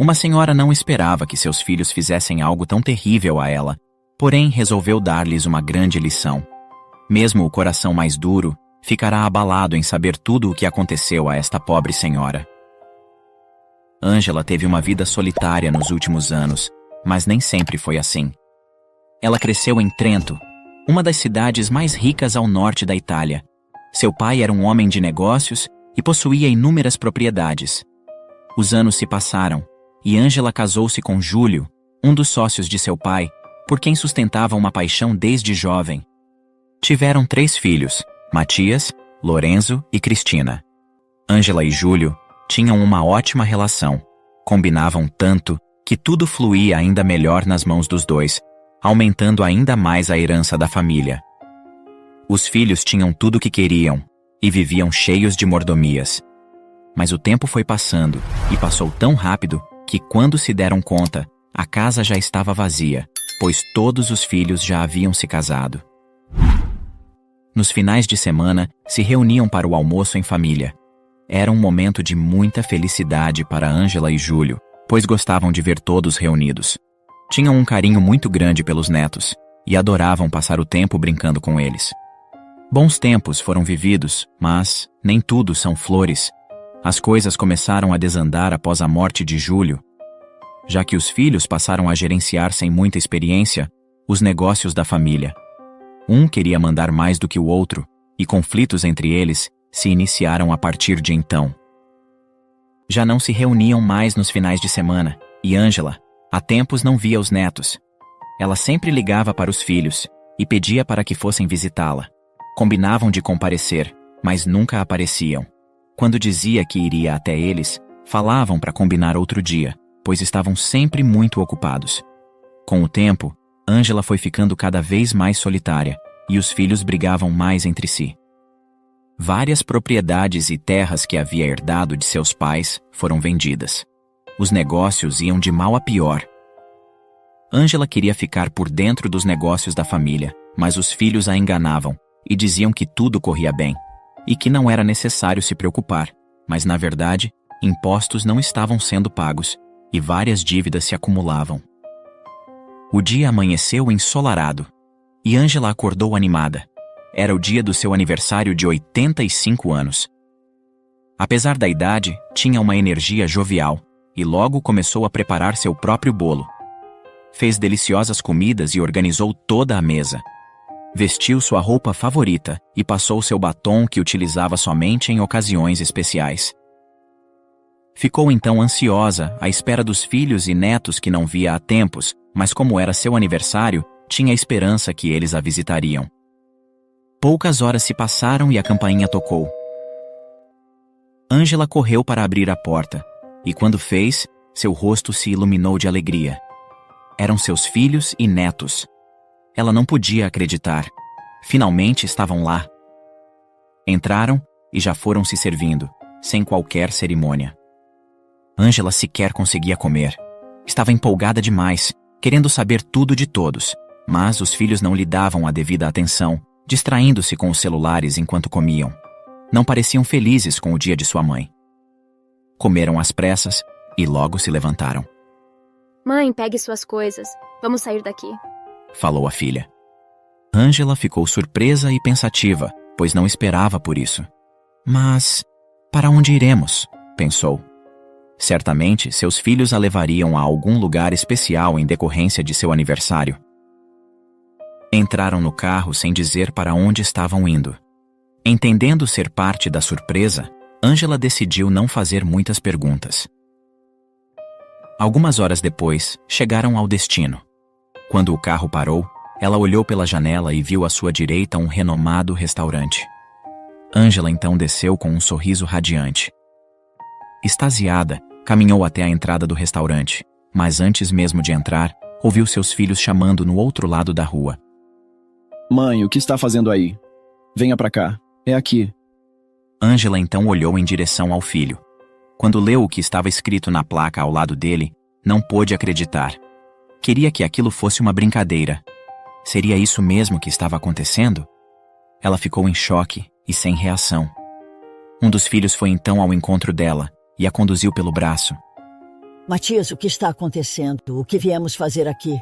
Uma senhora não esperava que seus filhos fizessem algo tão terrível a ela, porém resolveu dar-lhes uma grande lição. Mesmo o coração mais duro ficará abalado em saber tudo o que aconteceu a esta pobre senhora. Ângela teve uma vida solitária nos últimos anos, mas nem sempre foi assim. Ela cresceu em Trento, uma das cidades mais ricas ao norte da Itália. Seu pai era um homem de negócios e possuía inúmeras propriedades. Os anos se passaram, e Ângela casou-se com Júlio, um dos sócios de seu pai, por quem sustentava uma paixão desde jovem. Tiveram 3 filhos, Matias, Lorenzo e Cristina. Ângela e Júlio tinham uma ótima relação, combinavam tanto que tudo fluía ainda melhor nas mãos dos dois, aumentando ainda mais a herança da família. Os filhos tinham tudo o que queriam e viviam cheios de mordomias. Mas o tempo foi passando e passou tão rápido que, quando se deram conta, a casa já estava vazia, pois todos os filhos já haviam se casado. Nos finais de semana, se reuniam para o almoço em família. Era um momento de muita felicidade para Ângela e Júlio, pois gostavam de ver todos reunidos. Tinham um carinho muito grande pelos netos e adoravam passar o tempo brincando com eles. Bons tempos foram vividos, mas nem tudo são flores. As coisas começaram a desandar após a morte de Júlio. Já que os filhos passaram a gerenciar sem muita experiência os negócios da família. Um queria mandar mais do que o outro, e conflitos entre eles se iniciaram a partir de então. Já não se reuniam mais nos finais de semana, e Ângela, há tempos não via os netos. Ela sempre ligava para os filhos e pedia para que fossem visitá-la. Combinavam de comparecer, mas nunca apareciam. Quando dizia que iria até eles, falavam para combinar outro dia, pois estavam sempre muito ocupados. Com o tempo, Ângela foi ficando cada vez mais solitária, e os filhos brigavam mais entre si. Várias propriedades e terras que havia herdado de seus pais foram vendidas. Os negócios iam de mal a pior. Ângela queria ficar por dentro dos negócios da família, mas os filhos a enganavam e diziam que tudo corria bem, e que não era necessário se preocupar, mas na verdade, impostos não estavam sendo pagos, e várias dívidas se acumulavam. O dia amanheceu ensolarado, e Ângela acordou animada. Era o dia do seu aniversário de 85 anos. Apesar da idade, tinha uma energia jovial, e logo começou a preparar seu próprio bolo. Fez deliciosas comidas e organizou toda a mesa. Vestiu sua roupa favorita e passou seu batom que utilizava somente em ocasiões especiais. Ficou então ansiosa à espera dos filhos e netos que não via há tempos, mas como era seu aniversário, tinha esperança que eles a visitariam. Poucas horas se passaram e a campainha tocou. Ângela correu para abrir a porta, e quando fez, seu rosto se iluminou de alegria. Eram seus filhos e netos. Ela não podia acreditar. Finalmente estavam lá. Entraram e já foram se servindo, sem qualquer cerimônia. Ângela sequer conseguia comer. Estava empolgada demais, querendo saber tudo de todos, mas os filhos não lhe davam a devida atenção, distraindo-se com os celulares enquanto comiam. Não pareciam felizes com o dia de sua mãe. Comeram às pressas e logo se levantaram. Mãe, pegue suas coisas. Vamos sair daqui. Falou a filha. Ângela ficou surpresa e pensativa, pois não esperava por isso. Mas, para onde iremos? Pensou. Certamente, seus filhos a levariam a algum lugar especial em decorrência de seu aniversário. Entraram no carro sem dizer para onde estavam indo. Entendendo ser parte da surpresa, Ângela decidiu não fazer muitas perguntas. Algumas horas depois, chegaram ao destino. Quando o carro parou, ela olhou pela janela e viu à sua direita um renomado restaurante. Ângela então desceu com um sorriso radiante. Extasiada, caminhou até a entrada do restaurante, mas antes mesmo de entrar, ouviu seus filhos chamando no outro lado da rua. Mãe, o que está fazendo aí? Venha pra cá. É aqui. Ângela então olhou em direção ao filho. Quando leu o que estava escrito na placa ao lado dele, não pôde acreditar. Queria que aquilo fosse uma brincadeira. Seria isso mesmo que estava acontecendo? Ela ficou em choque e sem reação. Um dos filhos foi então ao encontro dela e a conduziu pelo braço. Matias, o que está acontecendo? O que viemos fazer aqui?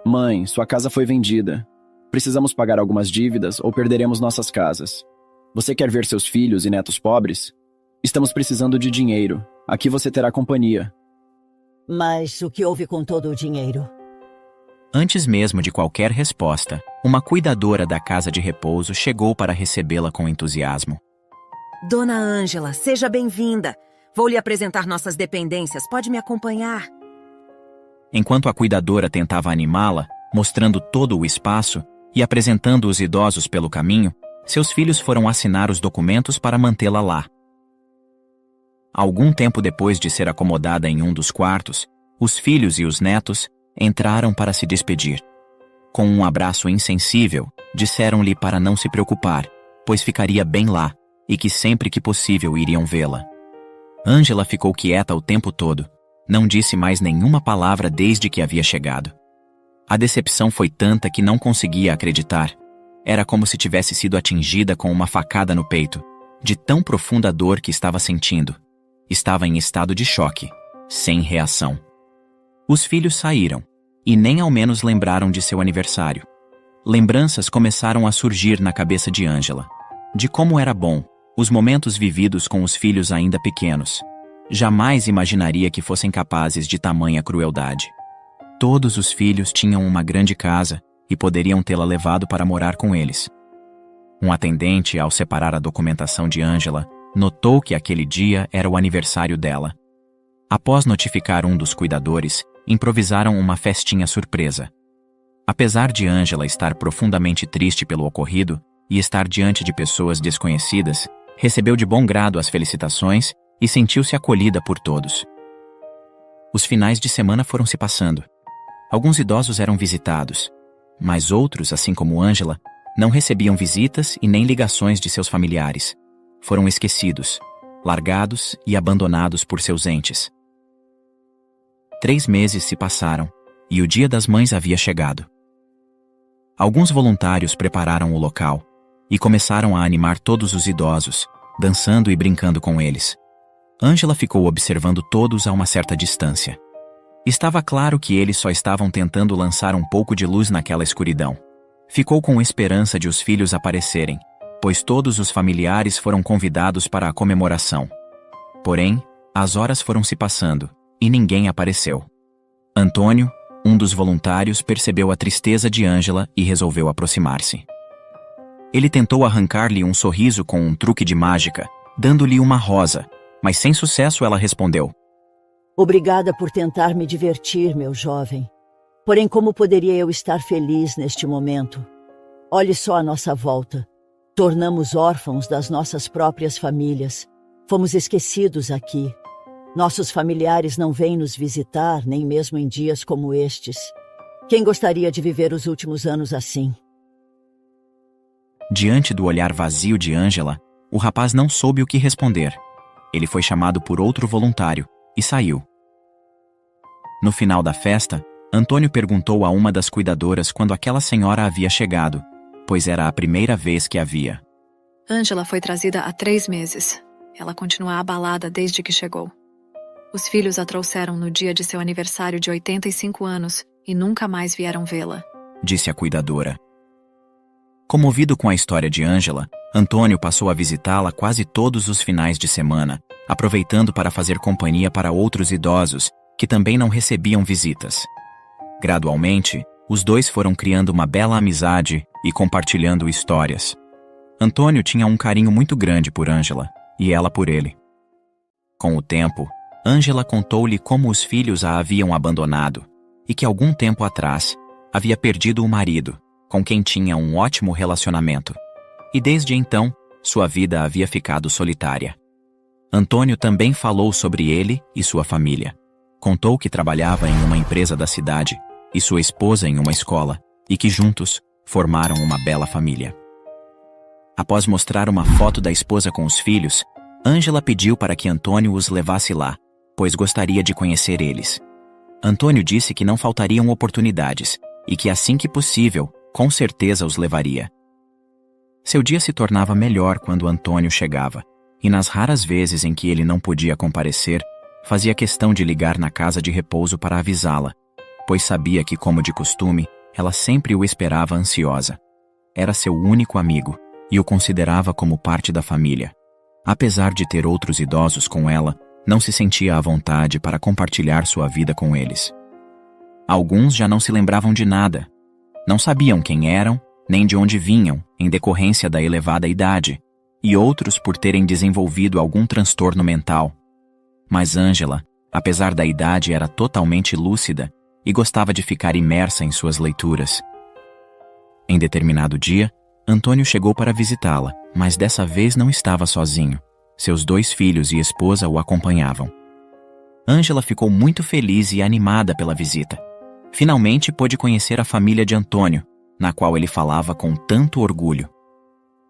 Mãe, sua casa foi vendida. Precisamos pagar algumas dívidas ou perderemos nossas casas. Você quer ver seus filhos e netos pobres? Estamos precisando de dinheiro. Aqui você terá companhia. Mas o que houve com todo o dinheiro? Antes mesmo de qualquer resposta, uma cuidadora da casa de repouso chegou para recebê-la com entusiasmo. Dona Ângela, seja bem-vinda. Vou lhe apresentar nossas dependências. Pode me acompanhar. Enquanto a cuidadora tentava animá-la, mostrando todo o espaço e apresentando os idosos pelo caminho, seus filhos foram assinar os documentos para mantê-la lá. Algum tempo depois de ser acomodada em um dos quartos, os filhos e os netos entraram para se despedir. Com um abraço insensível, disseram-lhe para não se preocupar, pois ficaria bem lá e que sempre que possível iriam vê-la. Ângela ficou quieta o tempo todo. Não disse mais nenhuma palavra desde que havia chegado. A decepção foi tanta que não conseguia acreditar. Era como se tivesse sido atingida com uma facada no peito, de tão profunda dor que estava sentindo. Estava em estado de choque, sem reação. Os filhos saíram, e nem ao menos lembraram de seu aniversário. Lembranças começaram a surgir na cabeça de Ângela. De como era bom, os momentos vividos com os filhos ainda pequenos. Jamais imaginaria que fossem capazes de tamanha crueldade. Todos os filhos tinham uma grande casa e poderiam tê-la levado para morar com eles. Um atendente, ao separar a documentação de Ângela, notou que aquele dia era o aniversário dela. Após notificar um dos cuidadores, improvisaram uma festinha surpresa. Apesar de Ângela estar profundamente triste pelo ocorrido e estar diante de pessoas desconhecidas, recebeu de bom grado as felicitações e sentiu-se acolhida por todos. Os finais de semana foram se passando. Alguns idosos eram visitados, mas outros, assim como Ângela, não recebiam visitas e nem ligações de seus familiares. Foram esquecidos, largados e abandonados por seus entes. 3 meses se passaram e o Dia das Mães havia chegado. Alguns voluntários prepararam o local e começaram a animar todos os idosos, dançando e brincando com eles. Ângela ficou observando todos a uma certa distância. Estava claro que eles só estavam tentando lançar um pouco de luz naquela escuridão. Ficou com esperança de os filhos aparecerem, pois todos os familiares foram convidados para a comemoração. Porém, as horas foram se passando e ninguém apareceu. Antônio, um dos voluntários, percebeu a tristeza de Ângela e resolveu aproximar-se. Ele tentou arrancar-lhe um sorriso com um truque de mágica, dando-lhe uma rosa, mas sem sucesso ela respondeu: Obrigada por tentar me divertir, meu jovem. Porém, como poderia eu estar feliz neste momento? Olhe só a nossa volta. Tornamos órfãos das nossas próprias famílias. Fomos esquecidos aqui. Nossos familiares não vêm nos visitar, nem mesmo em dias como estes. Quem gostaria de viver os últimos anos assim? Diante do olhar vazio de Ângela, o rapaz não soube o que responder. Ele foi chamado por outro voluntário e saiu. No final da festa, Antônio perguntou a uma das cuidadoras quando aquela senhora havia chegado, pois era a primeira vez que a via. Ângela foi trazida há 3 meses. Ela continua abalada desde que chegou. Os filhos a trouxeram no dia de seu aniversário de 85 anos e nunca mais vieram vê-la, disse a cuidadora. Comovido com a história de Ângela, Antônio passou a visitá-la quase todos os finais de semana, aproveitando para fazer companhia para outros idosos que também não recebiam visitas. Gradualmente, os dois foram criando uma bela amizade e compartilhando histórias. Antônio tinha um carinho muito grande por Ângela, e ela por ele. Com o tempo, Ângela contou-lhe como os filhos a haviam abandonado e que algum tempo atrás havia perdido o marido, com quem tinha um ótimo relacionamento. E desde então, sua vida havia ficado solitária. Antônio também falou sobre ele e sua família. Contou que trabalhava em uma empresa da cidade e sua esposa em uma escola, e que juntos formaram uma bela família. Após mostrar uma foto da esposa com os filhos, Ângela pediu para que Antônio os levasse lá, pois gostaria de conhecer eles. Antônio disse que não faltariam oportunidades e que assim que possível, com certeza os levaria. Seu dia se tornava melhor quando Antônio chegava, e nas raras vezes em que ele não podia comparecer, fazia questão de ligar na casa de repouso para avisá-la, pois sabia que, como de costume, ela sempre o esperava ansiosa. Era seu único amigo e o considerava como parte da família. Apesar de ter outros idosos com ela, não se sentia à vontade para compartilhar sua vida com eles. Alguns já não se lembravam de nada. Não sabiam quem eram, nem de onde vinham, em decorrência da elevada idade, e outros por terem desenvolvido algum transtorno mental. Mas Ângela, apesar da idade, era totalmente lúcida e gostava de ficar imersa em suas leituras. Em determinado dia, Antônio chegou para visitá-la, mas dessa vez não estava sozinho. Seus 2 filhos e esposa o acompanhavam. Ângela ficou muito feliz e animada pela visita. Finalmente pôde conhecer a família de Antônio, na qual ele falava com tanto orgulho.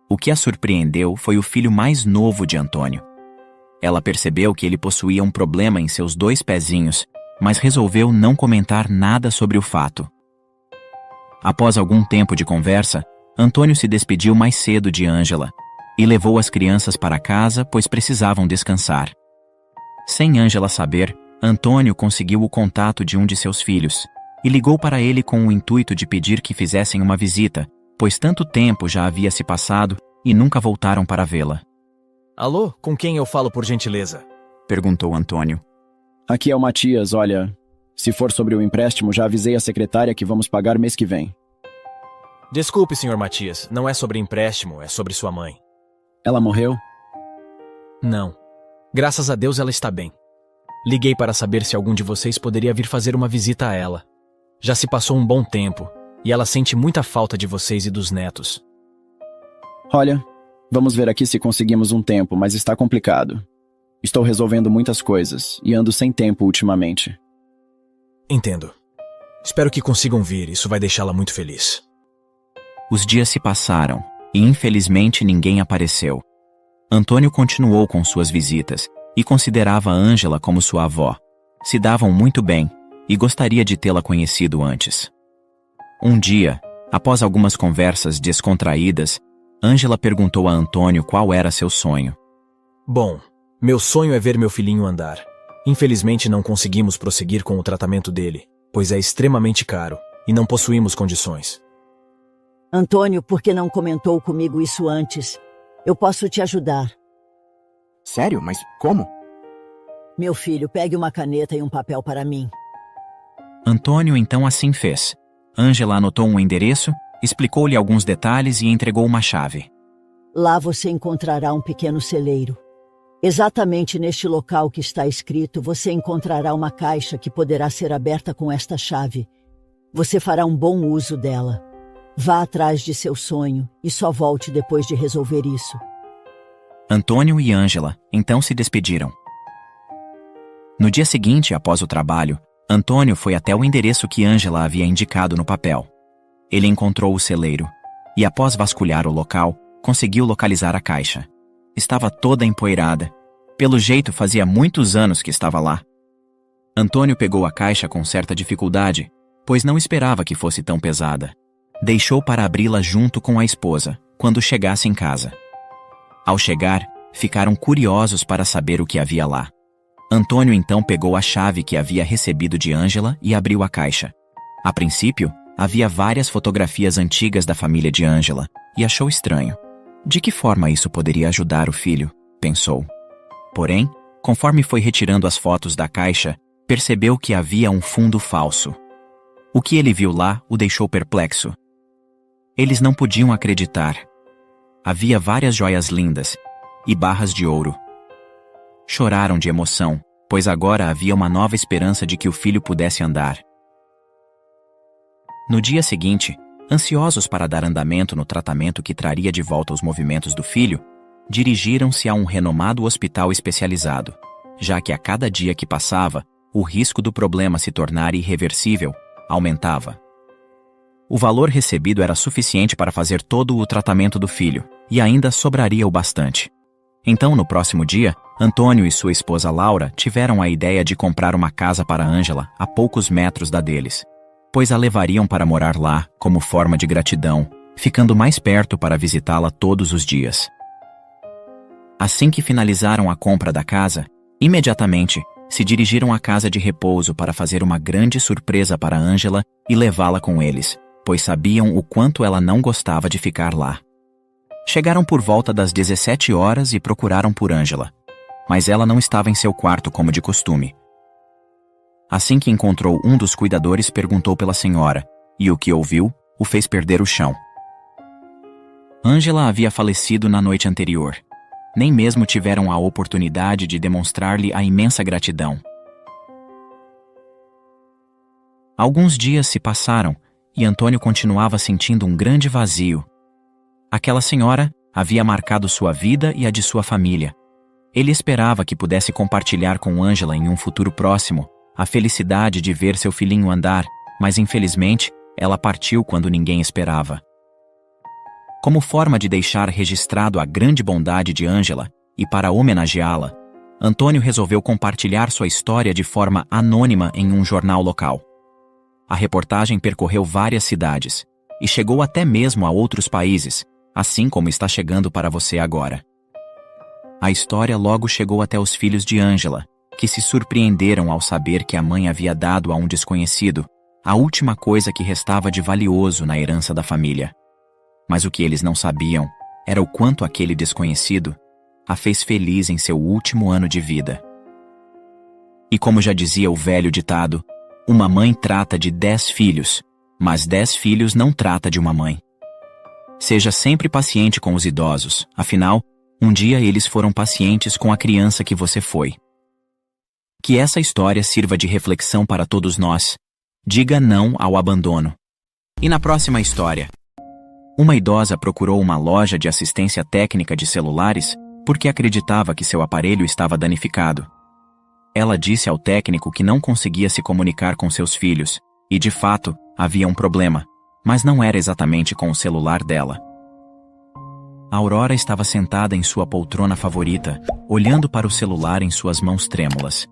O que a surpreendeu foi o filho mais novo de Antônio. Ela percebeu que ele possuía um problema em seus 2 pezinhos, mas resolveu não comentar nada sobre o fato. Após algum tempo de conversa, Antônio se despediu mais cedo de Ângela e levou as crianças para casa, pois precisavam descansar. Sem Ângela saber, Antônio conseguiu o contato de um de seus filhos e ligou para ele com o intuito de pedir que fizessem uma visita, pois tanto tempo já havia se passado e nunca voltaram para vê-la. Alô, com quem eu falo, por gentileza? Perguntou Antônio. Aqui é o Matias, olha. Se for sobre o empréstimo, já avisei a secretária que vamos pagar mês que vem. Desculpe, Sr. Matias, não é sobre empréstimo, é sobre sua mãe. Ela morreu? Não. Graças a Deus ela está bem. Liguei para saber se algum de vocês poderia vir fazer uma visita a ela. Já se passou um bom tempo, e ela sente muita falta de vocês e dos netos. Olha, vamos ver aqui se conseguimos um tempo, mas está complicado. Estou resolvendo muitas coisas e ando sem tempo ultimamente. Entendo. Espero que consigam vir, isso vai deixá-la muito feliz. Os dias se passaram e infelizmente ninguém apareceu. Antônio continuou com suas visitas e considerava Ângela como sua avó. Se davam muito bem e gostaria de tê-la conhecido antes. Um dia, após algumas conversas descontraídas, Ângela perguntou a Antônio qual era seu sonho. Bom, meu sonho é ver meu filhinho andar. Infelizmente não conseguimos prosseguir com o tratamento dele, pois é extremamente caro e não possuímos condições. Antônio, por que não comentou comigo isso antes? Eu posso te ajudar. Sério? Mas como? Meu filho, pegue uma caneta e um papel para mim. Antônio então assim fez. Ângela anotou um endereço, explicou-lhe alguns detalhes e entregou uma chave. Lá você encontrará um pequeno celeiro. Exatamente neste local que está escrito, você encontrará uma caixa que poderá ser aberta com esta chave. Você fará um bom uso dela. Vá atrás de seu sonho e só volte depois de resolver isso. Antônio e Ângela então se despediram. No dia seguinte, após o trabalho, Antônio foi até o endereço que Ângela havia indicado no papel. Ele encontrou o celeiro e, após vasculhar o local, conseguiu localizar a caixa. Estava toda empoeirada. Pelo jeito, fazia muitos anos que estava lá. Antônio pegou a caixa com certa dificuldade, pois não esperava que fosse tão pesada. Deixou para abri-la junto com a esposa, quando chegasse em casa. Ao chegar, ficaram curiosos para saber o que havia lá. Antônio então pegou a chave que havia recebido de Ângela e abriu a caixa. A princípio, havia várias fotografias antigas da família de Ângela e achou estranho. De que forma isso poderia ajudar o filho? Pensou. Porém, conforme foi retirando as fotos da caixa, percebeu que havia um fundo falso. O que ele viu lá o deixou perplexo. Eles não podiam acreditar. Havia várias joias lindas e barras de ouro. Choraram de emoção, pois agora havia uma nova esperança de que o filho pudesse andar. No dia seguinte, ansiosos para dar andamento no tratamento que traria de volta os movimentos do filho, dirigiram-se a um renomado hospital especializado, já que a cada dia que passava, o risco do problema se tornar irreversível aumentava. O valor recebido era suficiente para fazer todo o tratamento do filho, e ainda sobraria o bastante. Então, no próximo dia, Antônio e sua esposa Laura tiveram a ideia de comprar uma casa para Ângela a poucos metros da deles, pois a levariam para morar lá como forma de gratidão, ficando mais perto para visitá-la todos os dias. Assim que finalizaram a compra da casa, imediatamente se dirigiram à casa de repouso para fazer uma grande surpresa para Angela e levá-la com eles, pois sabiam o quanto ela não gostava de ficar lá. Chegaram por volta das 17 horas e procuraram por Angela, mas ela não estava em seu quarto como de costume. Assim que encontrou um dos cuidadores, perguntou pela senhora, e o que ouviu o fez perder o chão. Angela havia falecido na noite anterior. Nem mesmo tiveram a oportunidade de demonstrar-lhe a imensa gratidão. Alguns dias se passaram e Antônio continuava sentindo um grande vazio. Aquela senhora havia marcado sua vida e a de sua família. Ele esperava que pudesse compartilhar com Angela em um futuro próximo a felicidade de ver seu filhinho andar, mas infelizmente ela partiu quando ninguém esperava. Como forma de deixar registrado a grande bondade de Angela e para homenageá-la, Antônio resolveu compartilhar sua história de forma anônima em um jornal local. A reportagem percorreu várias cidades e chegou até mesmo a outros países, assim como está chegando para você agora. A história logo chegou até os filhos de Angela, que se surpreenderam ao saber que a mãe havia dado a um desconhecido a última coisa que restava de valioso na herança da família. Mas o que eles não sabiam era o quanto aquele desconhecido a fez feliz em seu último ano de vida. E como já dizia o velho ditado, uma mãe trata de 10 filhos, mas 10 filhos não trata de uma mãe. Seja sempre paciente com os idosos, afinal, um dia eles foram pacientes com a criança que você foi. Que essa história sirva de reflexão para todos nós. Diga não ao abandono. E na próxima história, uma idosa procurou uma loja de assistência técnica de celulares porque acreditava que seu aparelho estava danificado. Ela disse ao técnico que não conseguia se comunicar com seus filhos, e de fato, havia um problema, mas não era exatamente com o celular dela. Aurora estava sentada em sua poltrona favorita, olhando para o celular em suas mãos trêmulas.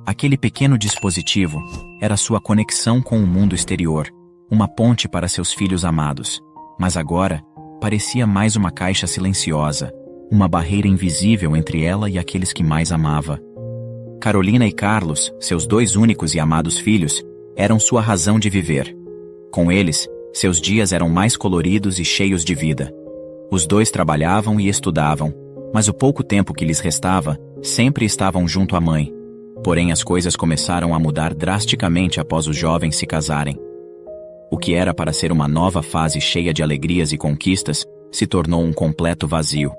Aquele pequeno dispositivo era sua conexão com o mundo exterior, uma ponte para seus filhos amados. Mas agora, parecia mais uma caixa silenciosa, uma barreira invisível entre ela e aqueles que mais amava. Carolina e Carlos, seus 2 únicos e amados filhos, eram sua razão de viver. Com eles, seus dias eram mais coloridos e cheios de vida. Os 2 trabalhavam e estudavam, mas o pouco tempo que lhes restava, sempre estavam junto à mãe. Porém, as coisas começaram a mudar drasticamente após os jovens se casarem. O que era para ser uma nova fase cheia de alegrias e conquistas, se tornou um completo vazio.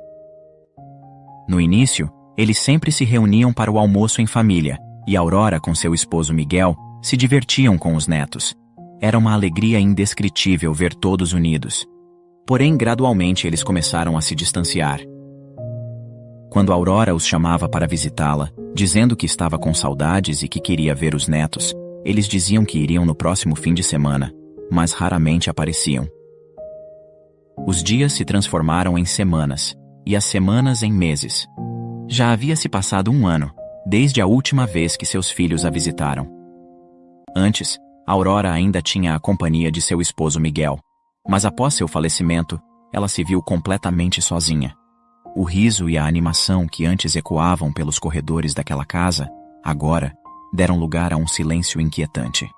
No início, eles sempre se reuniam para o almoço em família, e Aurora com seu esposo Miguel se divertiam com os netos. Era uma alegria indescritível ver todos unidos. Porém, gradualmente eles começaram a se distanciar. Quando Aurora os chamava para visitá-la, dizendo que estava com saudades e que queria ver os netos, eles diziam que iriam no próximo fim de semana, mas raramente apareciam. Os dias se transformaram em semanas, e as semanas em meses. Já havia se passado 1 ano, desde a última vez que seus filhos a visitaram. Antes, Aurora ainda tinha a companhia de seu esposo Miguel, mas após seu falecimento, ela se viu completamente sozinha. O riso e a animação que antes ecoavam pelos corredores daquela casa, agora, deram lugar a um silêncio inquietante.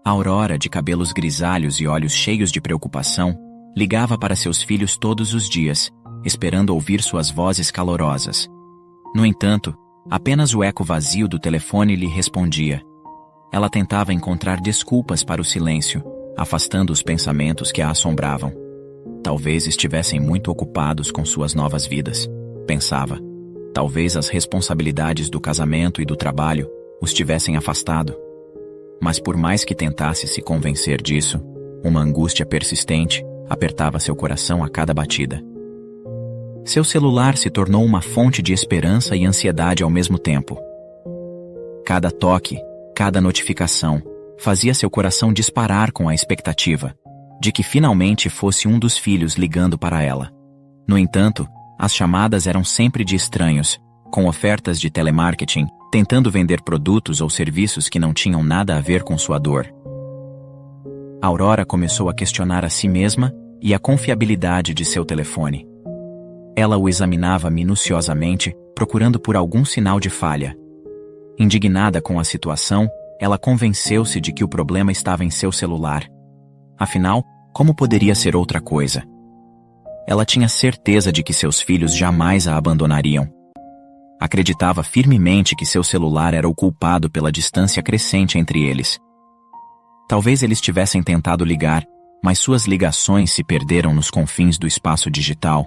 Aurora, de cabelos grisalhos e olhos cheios de preocupação, ligava para seus filhos todos os dias, esperando ouvir suas vozes calorosas. No entanto, apenas o eco vazio do telefone lhe respondia. Ela tentava encontrar desculpas para o silêncio, afastando os pensamentos que a assombravam. Talvez estivessem muito ocupados com suas novas vidas, pensava. Talvez as responsabilidades do casamento e do trabalho os tivessem afastado. Mas por mais que tentasse se convencer disso, uma angústia persistente apertava seu coração a cada batida. Seu celular se tornou uma fonte de esperança e ansiedade ao mesmo tempo. Cada toque, cada notificação, fazia seu coração disparar com a expectativa de que finalmente fosse um dos filhos ligando para ela. No entanto, as chamadas eram sempre de estranhos, com ofertas de telemarketing, tentando vender produtos ou serviços que não tinham nada a ver com sua dor. Aurora começou a questionar a si mesma e a confiabilidade de seu telefone. Ela o examinava minuciosamente, procurando por algum sinal de falha, Indignada com a situação, ela convenceu-se de que o problema estava em seu celular. Afinal, como poderia ser outra coisa? Ela tinha certeza de que seus filhos jamais a abandonariam. Acreditava firmemente que seu celular era o culpado pela distância crescente entre eles. Talvez eles tivessem tentado ligar, mas suas ligações se perderam nos confins do espaço digital.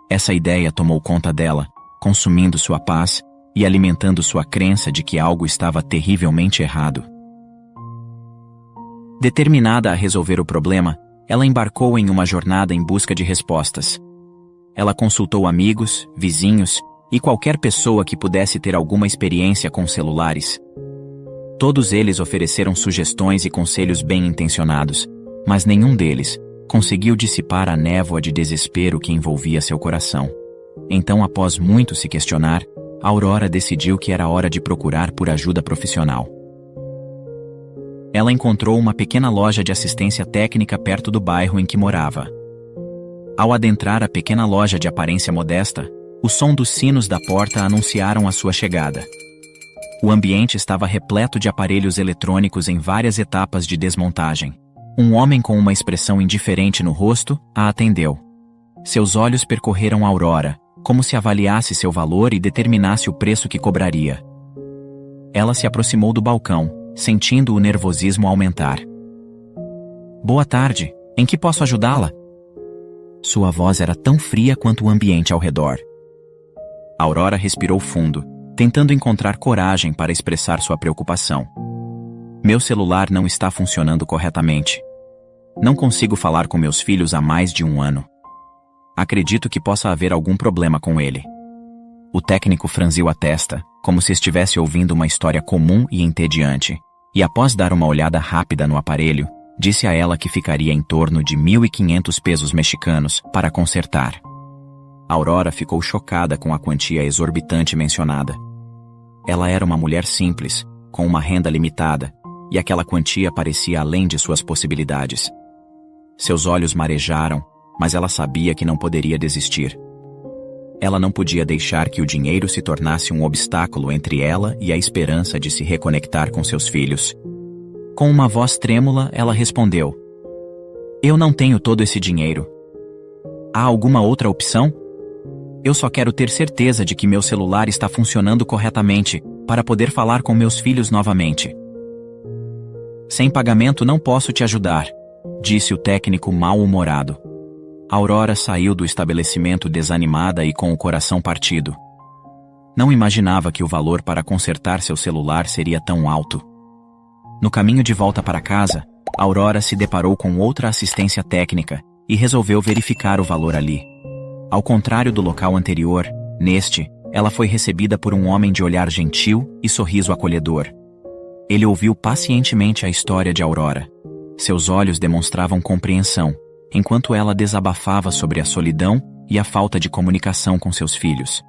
Essa ideia tomou conta dela, consumindo sua paz e alimentando sua crença de que algo estava terrivelmente errado. Determinada a resolver o problema, ela embarcou em uma jornada em busca de respostas. Ela consultou amigos, vizinhos e qualquer pessoa que pudesse ter alguma experiência com celulares. Todos eles ofereceram sugestões e conselhos bem-intencionados, mas nenhum deles conseguiu dissipar a névoa de desespero que envolvia seu coração. Então, após muito se questionar, Aurora decidiu que era hora de procurar por ajuda profissional. Ela encontrou uma pequena loja de assistência técnica perto do bairro em que morava. Ao adentrar a pequena loja de aparência modesta, o som dos sinos da porta anunciaram a sua chegada. O ambiente estava repleto de aparelhos eletrônicos em várias etapas de desmontagem. Um homem com uma expressão indiferente no rosto a atendeu. Seus olhos percorreram Aurora, como se avaliasse seu valor e determinasse o preço que cobraria. Ela se aproximou do balcão, sentindo o nervosismo aumentar. "Boa tarde, em que posso ajudá-la?" Sua voz era tão fria quanto o ambiente ao redor. Aurora respirou fundo, tentando encontrar coragem para expressar sua preocupação. "Meu celular não está funcionando corretamente. Não consigo falar com meus filhos há mais de 1 ano. Acredito que possa haver algum problema com ele." O técnico franziu a testa, como se estivesse ouvindo uma história comum e entediante, e após dar uma olhada rápida no aparelho, disse a ela que ficaria em torno de 1.500 pesos mexicanos para consertar. Aurora ficou chocada com a quantia exorbitante mencionada. Ela era uma mulher simples, com uma renda limitada, e aquela quantia parecia além de suas possibilidades. Seus olhos marejaram, mas ela sabia que não poderia desistir. Ela não podia deixar que o dinheiro se tornasse um obstáculo entre ela e a esperança de se reconectar com seus filhos. Com uma voz trêmula, ela respondeu: "Eu não tenho todo esse dinheiro. Há alguma outra opção? Eu só quero ter certeza de que meu celular está funcionando corretamente, para poder falar com meus filhos novamente." "Sem pagamento não posso te ajudar", disse o técnico mal-humorado. Aurora saiu do estabelecimento desanimada e com o coração partido. Não imaginava que o valor para consertar seu celular seria tão alto. No caminho de volta para casa, Aurora se deparou com outra assistência técnica e resolveu verificar o valor ali. Ao contrário do local anterior, neste, ela foi recebida por um homem de olhar gentil e sorriso acolhedor. Ele ouviu pacientemente a história de Aurora. Seus olhos demonstravam compreensão, enquanto ela desabafava sobre a solidão e a falta de comunicação com seus filhos.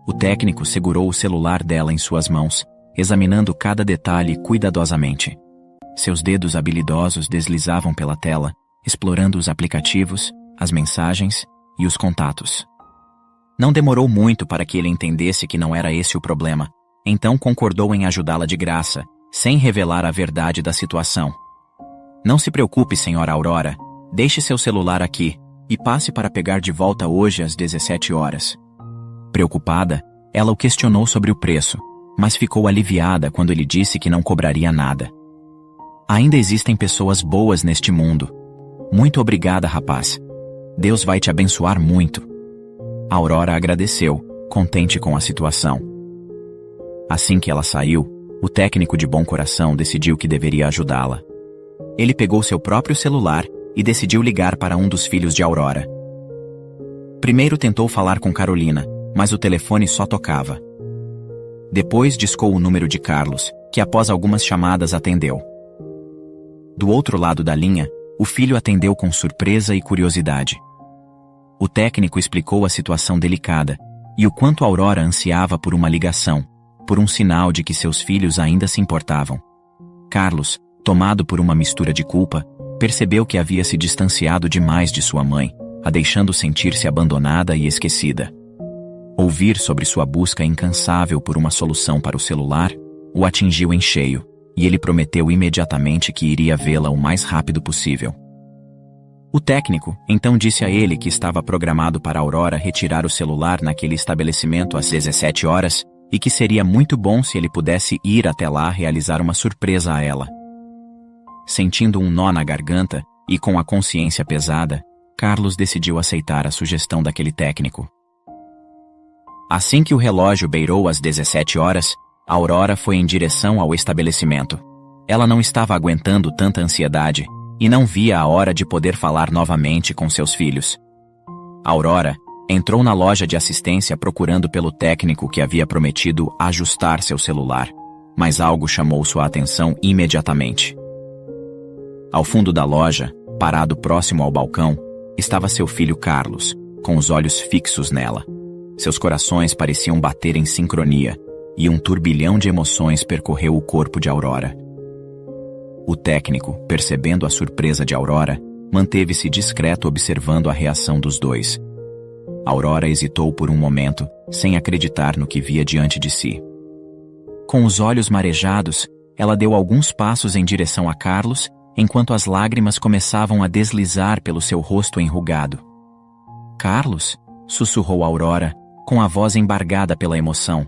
O técnico segurou o celular dela em suas mãos, examinando cada detalhe cuidadosamente. Seus dedos habilidosos deslizavam pela tela, explorando os aplicativos, as mensagens e os contatos. Não demorou muito para que ele entendesse que não era esse o problema, então concordou em ajudá-la de graça, sem revelar a verdade da situação. "Não se preocupe, senhora Aurora. Deixe seu celular aqui e passe para pegar de volta hoje às 17 horas. Preocupada, ela o questionou sobre o preço, mas ficou aliviada quando ele disse que não cobraria nada. "Ainda existem pessoas boas neste mundo. Muito obrigada, rapaz. Deus vai te abençoar muito." Aurora agradeceu, contente com a situação. Assim que ela saiu, o técnico de bom coração decidiu que deveria ajudá-la. Ele pegou seu próprio celular e decidiu ligar para um dos filhos de Aurora. Primeiro tentou falar com Carolina, mas o telefone só tocava. Depois discou o número de Carlos, que após algumas chamadas atendeu. Do outro lado da linha, o filho atendeu com surpresa e curiosidade. O técnico explicou a situação delicada e o quanto Aurora ansiava por uma ligação, por um sinal de que seus filhos ainda se importavam. Carlos, tomado por uma mistura de culpa, percebeu que havia se distanciado demais de sua mãe, a deixando sentir-se abandonada e esquecida. Ouvir sobre sua busca incansável por uma solução para o celular o atingiu em cheio, e ele prometeu imediatamente que iria vê-la o mais rápido possível. O técnico então disse a ele que estava programado para Aurora retirar o celular naquele estabelecimento às 17 horas e que seria muito bom se ele pudesse ir até lá realizar uma surpresa a ela. Sentindo um nó na garganta e com a consciência pesada, Carlos decidiu aceitar a sugestão daquele técnico. Assim que o relógio beirou as 17 horas, Aurora foi em direção ao estabelecimento. Ela não estava aguentando tanta ansiedade e não via a hora de poder falar novamente com seus filhos. Aurora entrou na loja de assistência procurando pelo técnico que havia prometido ajustar seu celular, mas algo chamou sua atenção imediatamente. Ao fundo da loja, parado próximo ao balcão, estava seu filho Carlos, com os olhos fixos nela. Seus corações pareciam bater em sincronia, e um turbilhão de emoções percorreu o corpo de Aurora. O técnico, percebendo a surpresa de Aurora, manteve-se discreto observando a reação dos dois. Aurora hesitou por um momento, sem acreditar no que via diante de si. Com os olhos marejados, ela deu alguns passos em direção a Carlos, enquanto as lágrimas começavam a deslizar pelo seu rosto enrugado. "Carlos?", sussurrou Aurora, com a voz embargada pela emoção.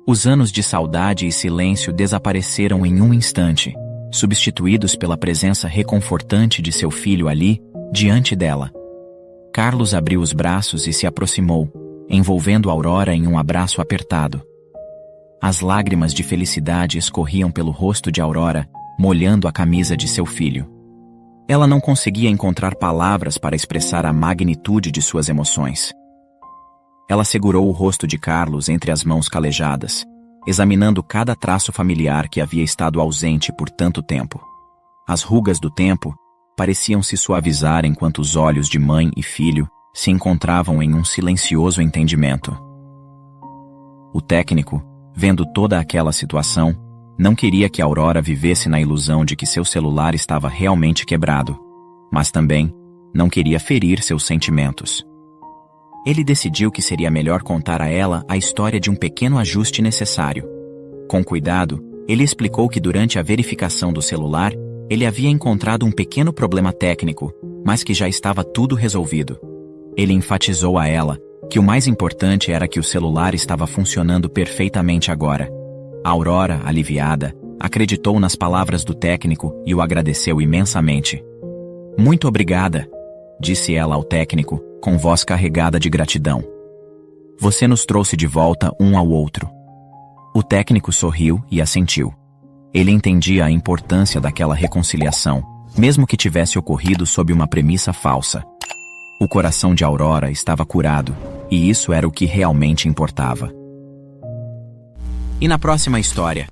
Os anos de saudade e silêncio desapareceram em um instante, substituídos pela presença reconfortante de seu filho ali, diante dela. Carlos abriu os braços e se aproximou, envolvendo Aurora em um abraço apertado. As lágrimas de felicidade escorriam pelo rosto de Aurora, molhando a camisa de seu filho. Ela não conseguia encontrar palavras para expressar a magnitude de suas emoções. Ela segurou o rosto de Carlos entre as mãos calejadas, examinando cada traço familiar que havia estado ausente por tanto tempo. As rugas do tempo pareciam se suavizar enquanto os olhos de mãe e filho se encontravam em um silencioso entendimento. O técnico, vendo toda aquela situação, não queria que Aurora vivesse na ilusão de que seu celular estava realmente quebrado, mas também não queria ferir seus sentimentos. Ele decidiu que seria melhor contar a ela a história de um pequeno ajuste necessário. Com cuidado, ele explicou que durante a verificação do celular, ele havia encontrado um pequeno problema técnico, mas que já estava tudo resolvido. Ele enfatizou a ela que o mais importante era que o celular estava funcionando perfeitamente agora. A Aurora, aliviada, acreditou nas palavras do técnico e o agradeceu imensamente. "Muito obrigada", disse ela ao técnico, com voz carregada de gratidão. "Você nos trouxe de volta um ao outro." O técnico sorriu e assentiu. Ele entendia a importância daquela reconciliação, mesmo que tivesse ocorrido sob uma premissa falsa. O coração de Aurora estava curado, e isso era o que realmente importava. E na próxima história?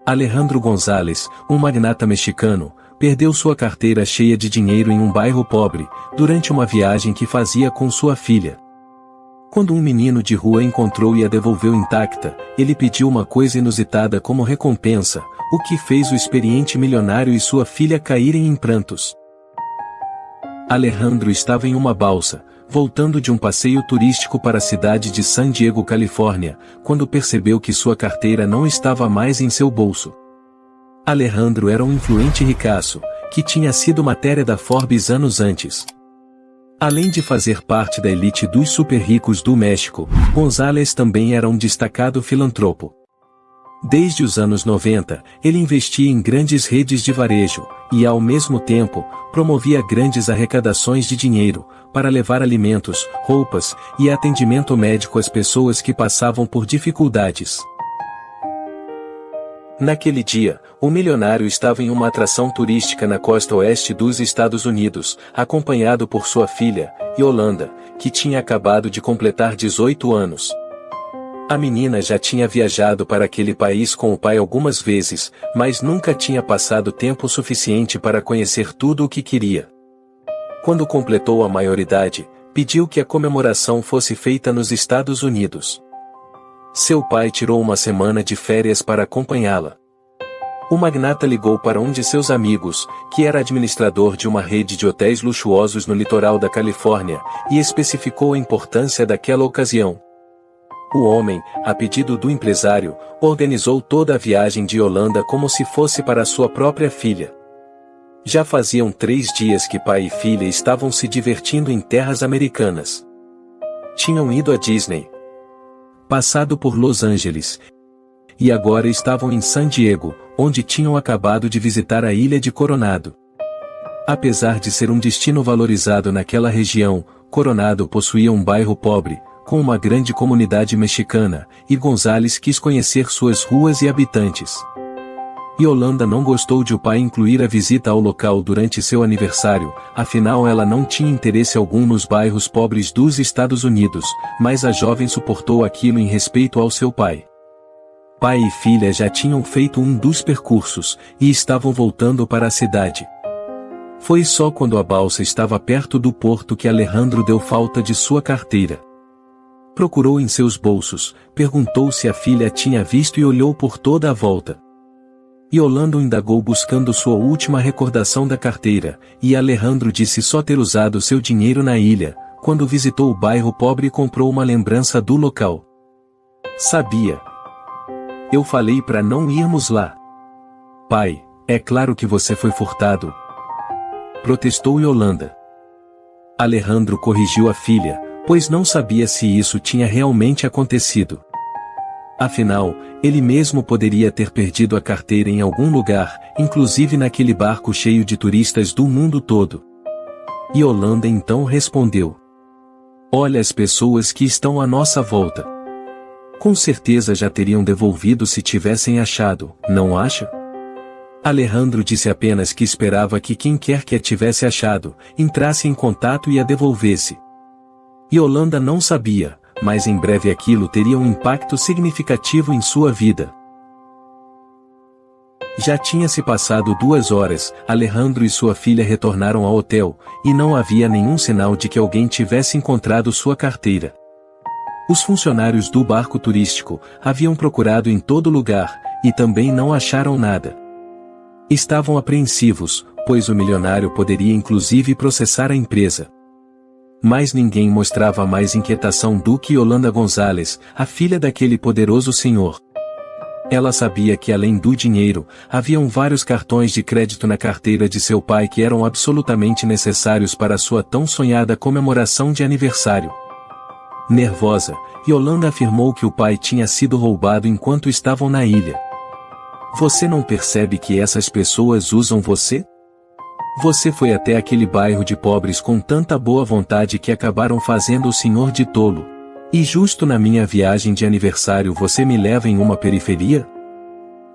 Alejandro González, um magnata mexicano, perdeu sua carteira cheia de dinheiro em um bairro pobre, durante uma viagem que fazia com sua filha. Quando um menino de rua encontrou e a devolveu intacta, ele pediu uma coisa inusitada como recompensa, o que fez o experiente milionário e sua filha caírem em prantos. Alejandro estava em uma balsa, voltando de um passeio turístico para a cidade de San Diego, Califórnia, quando percebeu que sua carteira não estava mais em seu bolso. Alejandro era um influente ricaço, que tinha sido matéria da Forbes anos antes. Além de fazer parte da elite dos super-ricos do México, González também era um destacado filantropo. Desde os anos 90, ele investia em grandes redes de varejo, e ao mesmo tempo, promovia grandes arrecadações de dinheiro, para levar alimentos, roupas e atendimento médico às pessoas que passavam por dificuldades. Naquele dia, o milionário estava em uma atração turística na costa oeste dos Estados Unidos, acompanhado por sua filha, Yolanda, que tinha acabado de completar 18 anos. A menina já tinha viajado para aquele país com o pai algumas vezes, mas nunca tinha passado tempo suficiente para conhecer tudo o que queria. Quando completou a maioridade, pediu que a comemoração fosse feita nos Estados Unidos. Seu pai tirou uma semana de férias para acompanhá-la. O magnata ligou para um de seus amigos, que era administrador de uma rede de hotéis luxuosos no litoral da Califórnia, e especificou a importância daquela ocasião. O homem, a pedido do empresário, organizou toda a viagem de Yolanda como se fosse para sua própria filha. Já faziam 3 dias que pai e filha estavam se divertindo em terras americanas. Tinham ido à Disney, passado por Los Angeles, e agora estavam em San Diego, onde tinham acabado de visitar a ilha de Coronado. Apesar de ser um destino valorizado naquela região, Coronado possuía um bairro pobre, com uma grande comunidade mexicana, e Gonzales quis conhecer suas ruas e habitantes. Yolanda não gostou de o pai incluir a visita ao local durante seu aniversário, afinal ela não tinha interesse algum nos bairros pobres dos Estados Unidos, mas a jovem suportou aquilo em respeito ao seu pai. Pai e filha já tinham feito um dos percursos, e estavam voltando para a cidade. Foi só quando a balsa estava perto do porto que Alejandro deu falta de sua carteira. Procurou em seus bolsos, perguntou se a filha tinha visto e olhou por toda a volta. Yolanda indagou buscando sua última recordação da carteira, e Alejandro disse só ter usado seu dinheiro na ilha, quando visitou o bairro pobre e comprou uma lembrança do local. Sabia. Eu falei para não irmos lá. Pai, é claro que você foi furtado, protestou Yolanda. Alejandro corrigiu a filha, pois não sabia se isso tinha realmente acontecido. Afinal, ele mesmo poderia ter perdido a carteira em algum lugar, inclusive naquele barco cheio de turistas do mundo todo. Yolanda então respondeu: olha as pessoas que estão à nossa volta. Com certeza já teriam devolvido se tivessem achado, não acha? Alejandro disse apenas que esperava que quem quer que a tivesse achado, entrasse em contato e a devolvesse. Yolanda não sabia, mas em breve aquilo teria um impacto significativo em sua vida. Já tinha se passado 2 horas, Alejandro e sua filha retornaram ao hotel, e não havia nenhum sinal de que alguém tivesse encontrado sua carteira. Os funcionários do barco turístico haviam procurado em todo lugar, e também não acharam nada. Estavam apreensivos, pois o milionário poderia inclusive processar a empresa. Mas ninguém mostrava mais inquietação do que Yolanda Gonzales, a filha daquele poderoso senhor. Ela sabia que além do dinheiro, haviam vários cartões de crédito na carteira de seu pai que eram absolutamente necessários para sua tão sonhada comemoração de aniversário. Nervosa, Yolanda afirmou que o pai tinha sido roubado enquanto estavam na ilha. Você não percebe que essas pessoas usam você? Você foi até aquele bairro de pobres com tanta boa vontade que acabaram fazendo o senhor de tolo. E justo na minha viagem de aniversário você me leva em uma periferia?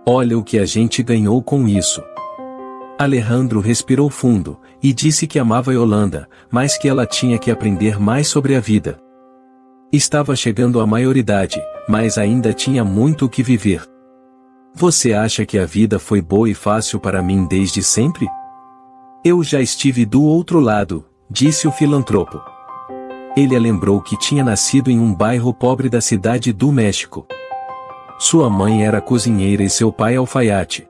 Olha o que a gente ganhou com isso. Alejandro respirou fundo, e disse que amava Yolanda, mas que ela tinha que aprender mais sobre a vida. Estava chegando à maioridade, mas ainda tinha muito o que viver. Você acha que a vida foi boa e fácil para mim desde sempre? Eu já estive do outro lado, disse o filantropo. Ele a lembrou que tinha nascido em um bairro pobre da cidade do México. Sua mãe era cozinheira e seu pai alfaiate.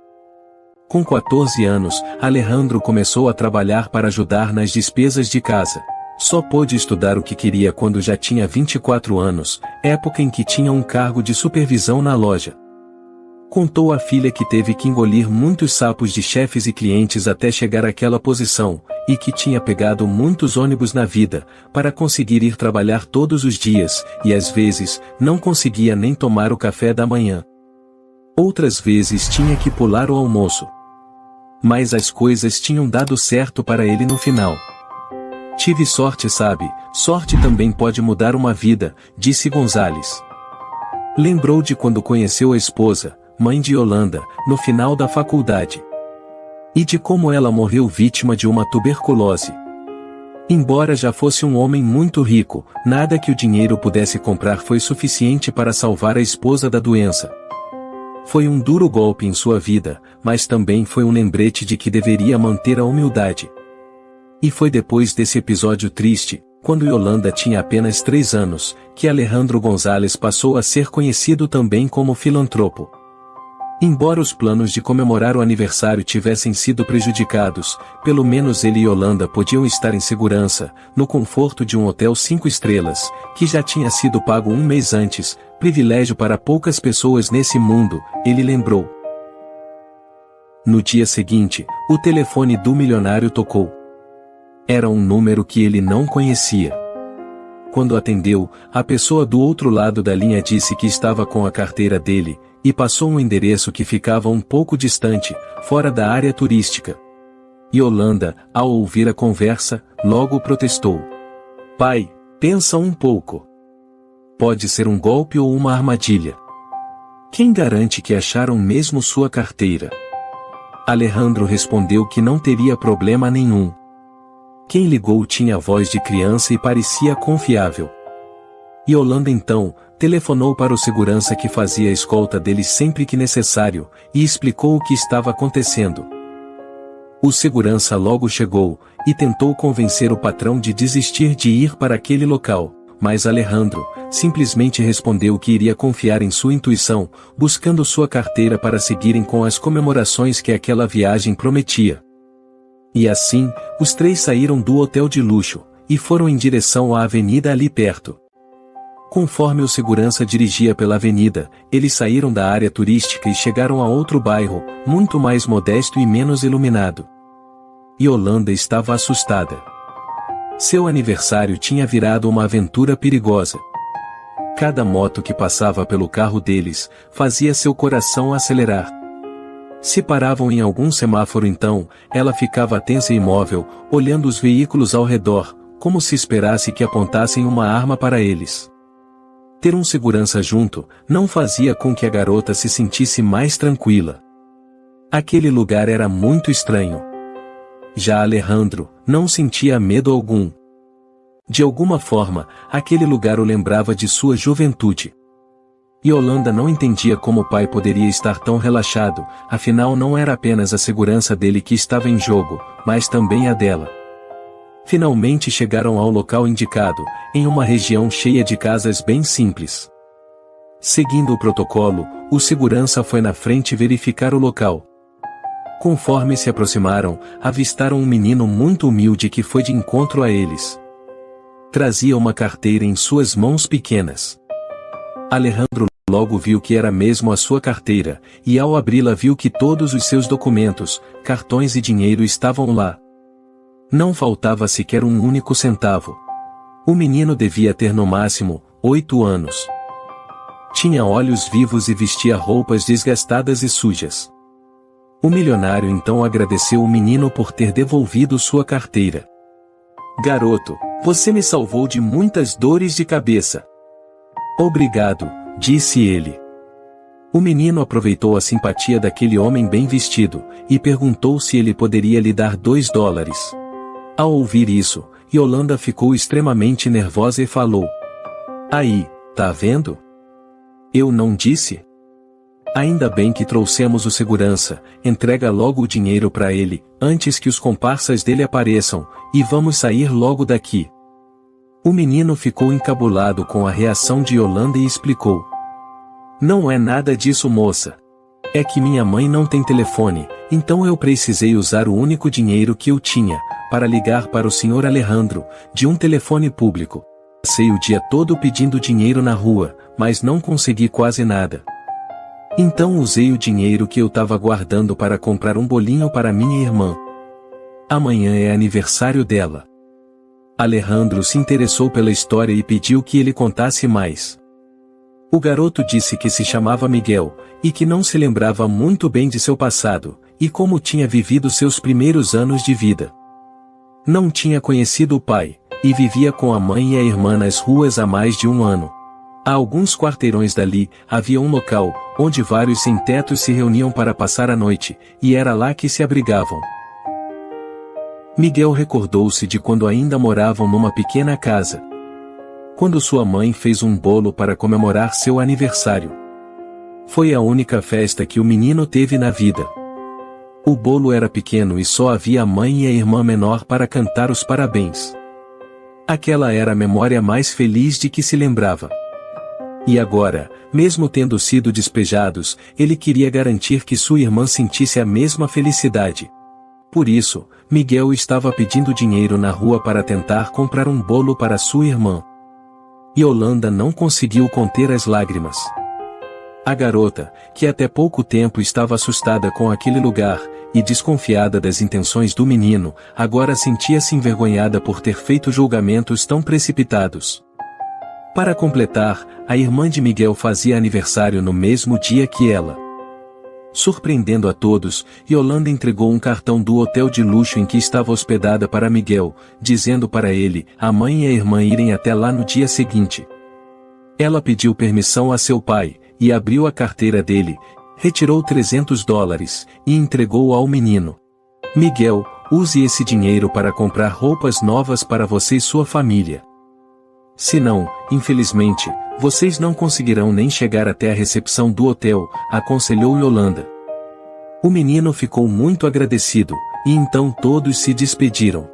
Com 14 anos, Alejandro começou a trabalhar para ajudar nas despesas de casa. Só pôde estudar o que queria quando já tinha 24 anos, época em que tinha um cargo de supervisão na loja. Contou à filha que teve que engolir muitos sapos de chefes e clientes até chegar àquela posição, e que tinha pegado muitos ônibus na vida, para conseguir ir trabalhar todos os dias, e às vezes, não conseguia nem tomar o café da manhã. Outras vezes tinha que pular o almoço. Mas as coisas tinham dado certo para ele no final. Tive sorte, sabe? Sorte também pode mudar uma vida, disse Gonzales. Lembrou de quando conheceu a esposa, mãe de Yolanda, no final da faculdade. E de como ela morreu vítima de uma tuberculose. Embora já fosse um homem muito rico, nada que o dinheiro pudesse comprar foi suficiente para salvar a esposa da doença. Foi um duro golpe em sua vida, mas também foi um lembrete de que deveria manter a humildade. E foi depois desse episódio triste, quando Yolanda tinha apenas 3 anos, que Alejandro Gonzales passou a ser conhecido também como filantropo. Embora os planos de comemorar o aniversário tivessem sido prejudicados, pelo menos ele e Yolanda podiam estar em segurança, no conforto de um hotel 5 estrelas, que já tinha sido pago um mês antes, privilégio para poucas pessoas nesse mundo, ele lembrou. No dia seguinte, o telefone do milionário tocou. Era um número que ele não conhecia. Quando atendeu, a pessoa do outro lado da linha disse que estava com a carteira dele, e passou um endereço que ficava um pouco distante, fora da área turística. Yolanda, ao ouvir a conversa, logo protestou. Pai, pensa um pouco. Pode ser um golpe ou uma armadilha. Quem garante que acharam mesmo sua carteira? Alejandro respondeu que não teria problema nenhum. Quem ligou tinha voz de criança e parecia confiável. Yolanda então telefonou para o segurança que fazia a escolta dele sempre que necessário, e explicou o que estava acontecendo. O segurança logo chegou, e tentou convencer o patrão de desistir de ir para aquele local, mas Alejandro simplesmente respondeu que iria confiar em sua intuição, buscando sua carteira para seguirem com as comemorações que aquela viagem prometia. E assim, os três saíram do hotel de luxo, e foram em direção à avenida ali perto. Conforme o segurança dirigia pela avenida, eles saíram da área turística e chegaram a outro bairro, muito mais modesto e menos iluminado. Yolanda estava assustada. Seu aniversário tinha virado uma aventura perigosa. Cada moto que passava pelo carro deles, fazia seu coração acelerar. Se paravam em algum semáforo então, ela ficava tensa e imóvel, olhando os veículos ao redor, como se esperasse que apontassem uma arma para eles. Ter um segurança junto, não fazia com que a garota se sentisse mais tranquila. Aquele lugar era muito estranho. Já Alejandro, não sentia medo algum. De alguma forma, aquele lugar o lembrava de sua juventude. Yolanda não entendia como o pai poderia estar tão relaxado, afinal não era apenas a segurança dele que estava em jogo, mas também a dela. Finalmente chegaram ao local indicado, em uma região cheia de casas bem simples. Seguindo o protocolo, o segurança foi na frente verificar o local. Conforme se aproximaram, avistaram um menino muito humilde que foi de encontro a eles. Trazia uma carteira em suas mãos pequenas. Alejandro logo viu que era mesmo a sua carteira, e ao abri-la viu que todos os seus documentos, cartões e dinheiro estavam lá. Não faltava sequer um único centavo. O menino devia ter no máximo 8 anos. Tinha olhos vivos e vestia roupas desgastadas e sujas. O milionário então agradeceu o menino por ter devolvido sua carteira. Garoto, você me salvou de muitas dores de cabeça. Obrigado, disse ele. O menino aproveitou a simpatia daquele homem bem vestido, e perguntou se ele poderia lhe dar $2. Ao ouvir isso, Yolanda ficou extremamente nervosa e falou: Aí, tá vendo? Eu não disse? Ainda bem que trouxemos o segurança, entrega logo o dinheiro para ele, antes que os comparsas dele apareçam, e vamos sair logo daqui. O menino ficou encabulado com a reação de Yolanda e explicou: Não é nada disso, moça. É que minha mãe não tem telefone, então eu precisei usar o único dinheiro que eu tinha, para ligar para o Sr. Alejandro, de um telefone público. Passei o dia todo pedindo dinheiro na rua, mas não consegui quase nada. Então usei o dinheiro que eu estava guardando para comprar um bolinho para minha irmã. Amanhã é aniversário dela. Alejandro se interessou pela história e pediu que ele contasse mais. O garoto disse que se chamava Miguel, e que não se lembrava muito bem de seu passado, e como tinha vivido seus primeiros anos de vida. Não tinha conhecido o pai, e vivia com a mãe e a irmã nas ruas há mais de 1 ano. A alguns quarteirões dali, havia um local, onde vários sem-tetos se reuniam para passar a noite, e era lá que se abrigavam. Miguel recordou-se de quando ainda moravam numa pequena casa. Quando sua mãe fez um bolo para comemorar seu aniversário. Foi a única festa que o menino teve na vida. O bolo era pequeno e só havia a mãe e a irmã menor para cantar os parabéns. Aquela era a memória mais feliz de que se lembrava. E agora, mesmo tendo sido despejados, ele queria garantir que sua irmã sentisse a mesma felicidade. Por isso, Miguel estava pedindo dinheiro na rua para tentar comprar um bolo para sua irmã. Yolanda não conseguiu conter as lágrimas. A garota, que até pouco tempo estava assustada com aquele lugar, e desconfiada das intenções do menino, agora sentia-se envergonhada por ter feito julgamentos tão precipitados. Para completar, a irmã de Miguel fazia aniversário no mesmo dia que ela. Surpreendendo a todos, Yolanda entregou um cartão do hotel de luxo em que estava hospedada para Miguel, dizendo para ele, a mãe e a irmã irem até lá no dia seguinte. Ela pediu permissão a seu pai, e abriu a carteira dele, retirou $300 e entregou ao menino. Miguel, use esse dinheiro para comprar roupas novas para você e sua família. Senão, infelizmente, vocês não conseguirão nem chegar até a recepção do hotel, aconselhou Yolanda. O menino ficou muito agradecido, e então todos se despediram.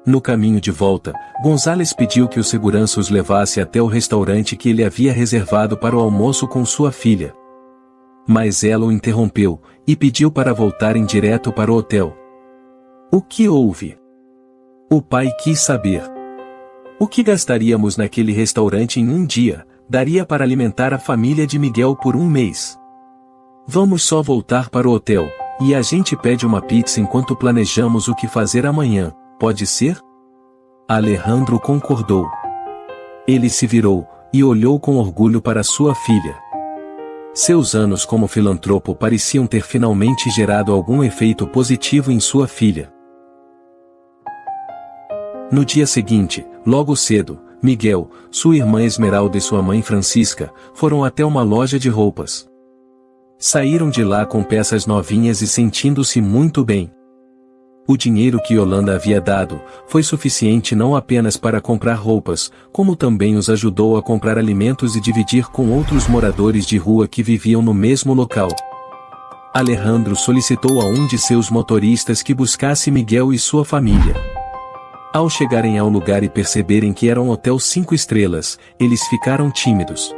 No caminho de volta, Gonzales pediu que o segurança os levasse até o restaurante que ele havia reservado para o almoço com sua filha. Mas ela o interrompeu, e pediu para voltarem direto para o hotel. O que houve? O pai quis saber. O que gastaríamos naquele restaurante em um dia, daria para alimentar a família de Miguel por um mês. Vamos só voltar para o hotel, e a gente pede uma pizza enquanto planejamos o que fazer amanhã, pode ser? Alejandro concordou. Ele se virou, e olhou com orgulho para sua filha. Seus anos como filantropo pareciam ter finalmente gerado algum efeito positivo em sua filha. No dia seguinte, logo cedo, Miguel, sua irmã Esmeralda e sua mãe Francisca, foram até uma loja de roupas. Saíram de lá com peças novinhas e sentindo-se muito bem. O dinheiro que Yolanda havia dado, foi suficiente não apenas para comprar roupas, como também os ajudou a comprar alimentos e dividir com outros moradores de rua que viviam no mesmo local. Alejandro solicitou a um de seus motoristas que buscasse Miguel e sua família. Ao chegarem ao lugar e perceberem que era um hotel 5 estrelas, eles ficaram tímidos.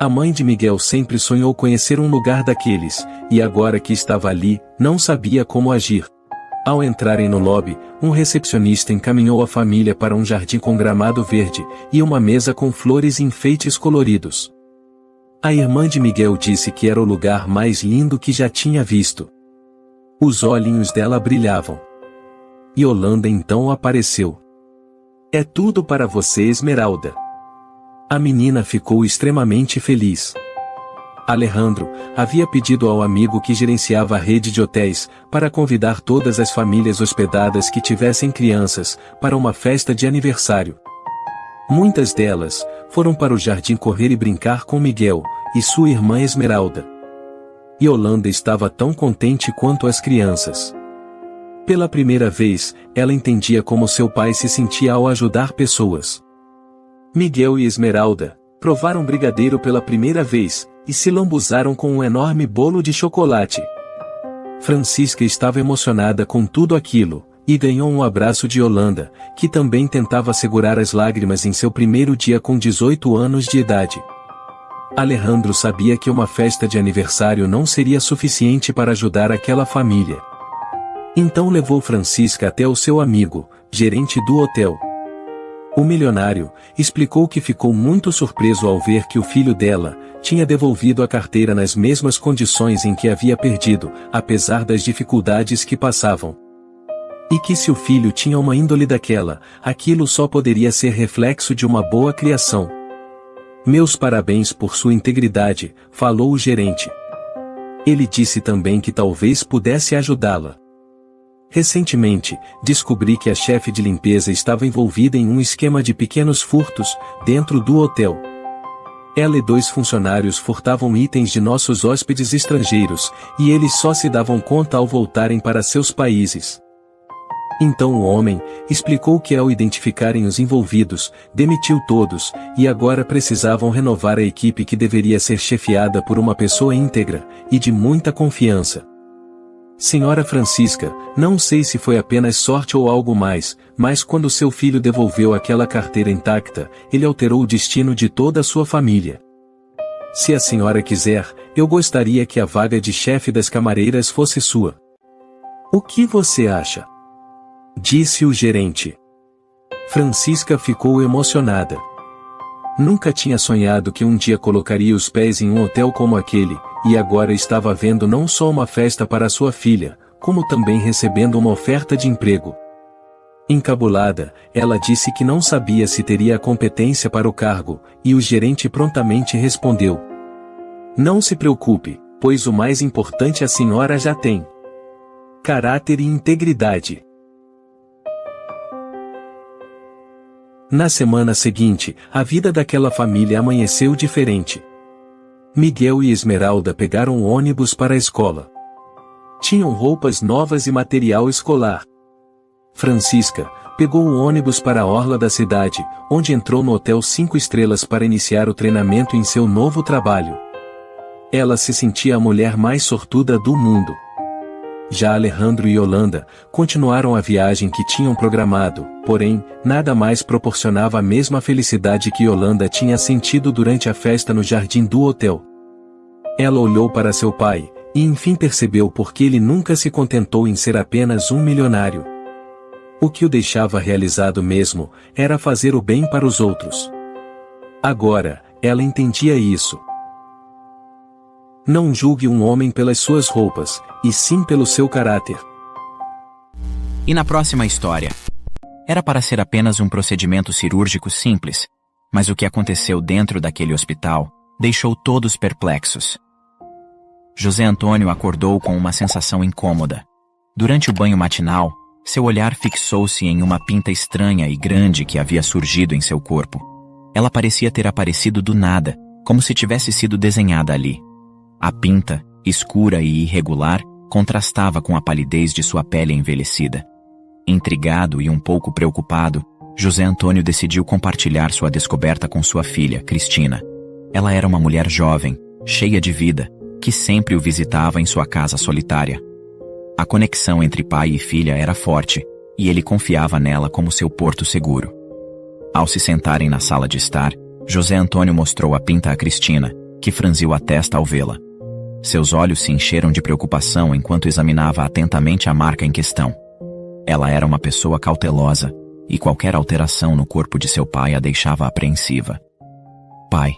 A mãe de Miguel sempre sonhou conhecer um lugar daqueles, e agora que estava ali, não sabia como agir. Ao entrarem no lobby, um recepcionista encaminhou a família para um jardim com gramado verde, e uma mesa com flores e enfeites coloridos. A irmã de Miguel disse que era o lugar mais lindo que já tinha visto. Os olhinhos dela brilhavam. Yolanda então apareceu. É tudo para você, Esmeralda. A menina ficou extremamente feliz. Alejandro havia pedido ao amigo que gerenciava a rede de hotéis, para convidar todas as famílias hospedadas que tivessem crianças, para uma festa de aniversário. Muitas delas, foram para o jardim correr e brincar com Miguel, e sua irmã Esmeralda. Yolanda estava tão contente quanto as crianças. Pela primeira vez, ela entendia como seu pai se sentia ao ajudar pessoas. Miguel e Esmeralda provaram brigadeiro pela primeira vez, e se lambuzaram com um enorme bolo de chocolate. Francisca estava emocionada com tudo aquilo, e ganhou um abraço de Yolanda, que também tentava segurar as lágrimas em seu primeiro dia com 18 anos de idade. Alejandro sabia que uma festa de aniversário não seria suficiente para ajudar aquela família. Então levou Francisca até o seu amigo, gerente do hotel. O milionário explicou que ficou muito surpreso ao ver que o filho dela tinha devolvido a carteira nas mesmas condições em que havia perdido, apesar das dificuldades que passavam. E que se o filho tinha uma índole daquela, aquilo só poderia ser reflexo de uma boa criação. Meus parabéns por sua integridade, falou o gerente. Ele disse também que talvez pudesse ajudá-la. Recentemente, descobri que a chefe de limpeza estava envolvida em um esquema de pequenos furtos, dentro do hotel. Ela e 2 funcionários furtavam itens de nossos hóspedes estrangeiros, e eles só se davam conta ao voltarem para seus países. Então o homem explicou que ao identificarem os envolvidos, demitiu todos, e agora precisavam renovar a equipe que deveria ser chefiada por uma pessoa íntegra, e de muita confiança. Senhora Francisca, não sei se foi apenas sorte ou algo mais, mas quando seu filho devolveu aquela carteira intacta, ele alterou o destino de toda a sua família. Se a senhora quiser, eu gostaria que a vaga de chefe das camareiras fosse sua. O que você acha? Disse o gerente. Francisca ficou emocionada. Nunca tinha sonhado que um dia colocaria os pés em um hotel como aquele, e agora estava vendo não só uma festa para sua filha, como também recebendo uma oferta de emprego. Encabulada, ela disse que não sabia se teria a competência para o cargo, e o gerente prontamente respondeu: Não se preocupe, pois o mais importante a senhora já tem: caráter e integridade. Na semana seguinte, a vida daquela família amanheceu diferente. Miguel e Esmeralda pegaram o ônibus para a escola. Tinham roupas novas e material escolar. Francisca pegou o ônibus para a orla da cidade, onde entrou no Hotel 5 Estrelas para iniciar o treinamento em seu novo trabalho. Ela se sentia a mulher mais sortuda do mundo. Já Alejandro e Yolanda continuaram a viagem que tinham programado, porém, nada mais proporcionava a mesma felicidade que Yolanda tinha sentido durante a festa no jardim do hotel. Ela olhou para seu pai, e enfim percebeu por que ele nunca se contentou em ser apenas um milionário. O que o deixava realizado mesmo, era fazer o bem para os outros. Agora, ela entendia isso. Não julgue um homem pelas suas roupas, e sim pelo seu caráter. E na próxima história? Era para ser apenas um procedimento cirúrgico simples, mas o que aconteceu dentro daquele hospital deixou todos perplexos. José Antônio acordou com uma sensação incômoda. Durante o banho matinal, seu olhar fixou-se em uma pinta estranha e grande que havia surgido em seu corpo. Ela parecia ter aparecido do nada, como se tivesse sido desenhada ali. A pinta, escura e irregular, contrastava com a palidez de sua pele envelhecida. Intrigado e um pouco preocupado, José Antônio decidiu compartilhar sua descoberta com sua filha, Cristina. Ela era uma mulher jovem, cheia de vida, que sempre o visitava em sua casa solitária. A conexão entre pai e filha era forte, e ele confiava nela como seu porto seguro. Ao se sentarem na sala de estar, José Antônio mostrou a pinta a Cristina, que franziu a testa ao vê-la. Seus olhos se encheram de preocupação enquanto examinava atentamente a marca em questão. Ela era uma pessoa cautelosa, e qualquer alteração no corpo de seu pai a deixava apreensiva. Pai,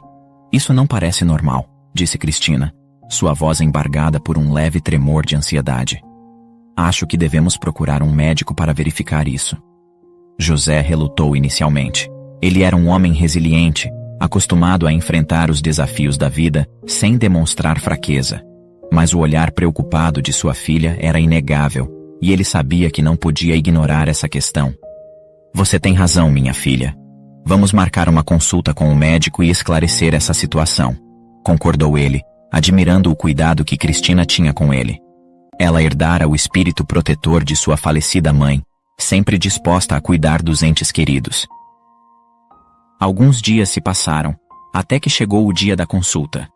isso não parece normal, disse Cristina, sua voz embargada por um leve tremor de ansiedade. Acho que devemos procurar um médico para verificar isso. José relutou inicialmente. Ele era um homem resiliente, acostumado a enfrentar os desafios da vida sem demonstrar fraqueza. Mas o olhar preocupado de sua filha era inegável, e ele sabia que não podia ignorar essa questão. Você tem razão, minha filha. Vamos marcar uma consulta com o médico e esclarecer essa situação, concordou ele, admirando o cuidado que Cristina tinha com ele. Ela herdara o espírito protetor de sua falecida mãe, sempre disposta a cuidar dos entes queridos. Alguns dias se passaram, até que chegou o dia da consulta.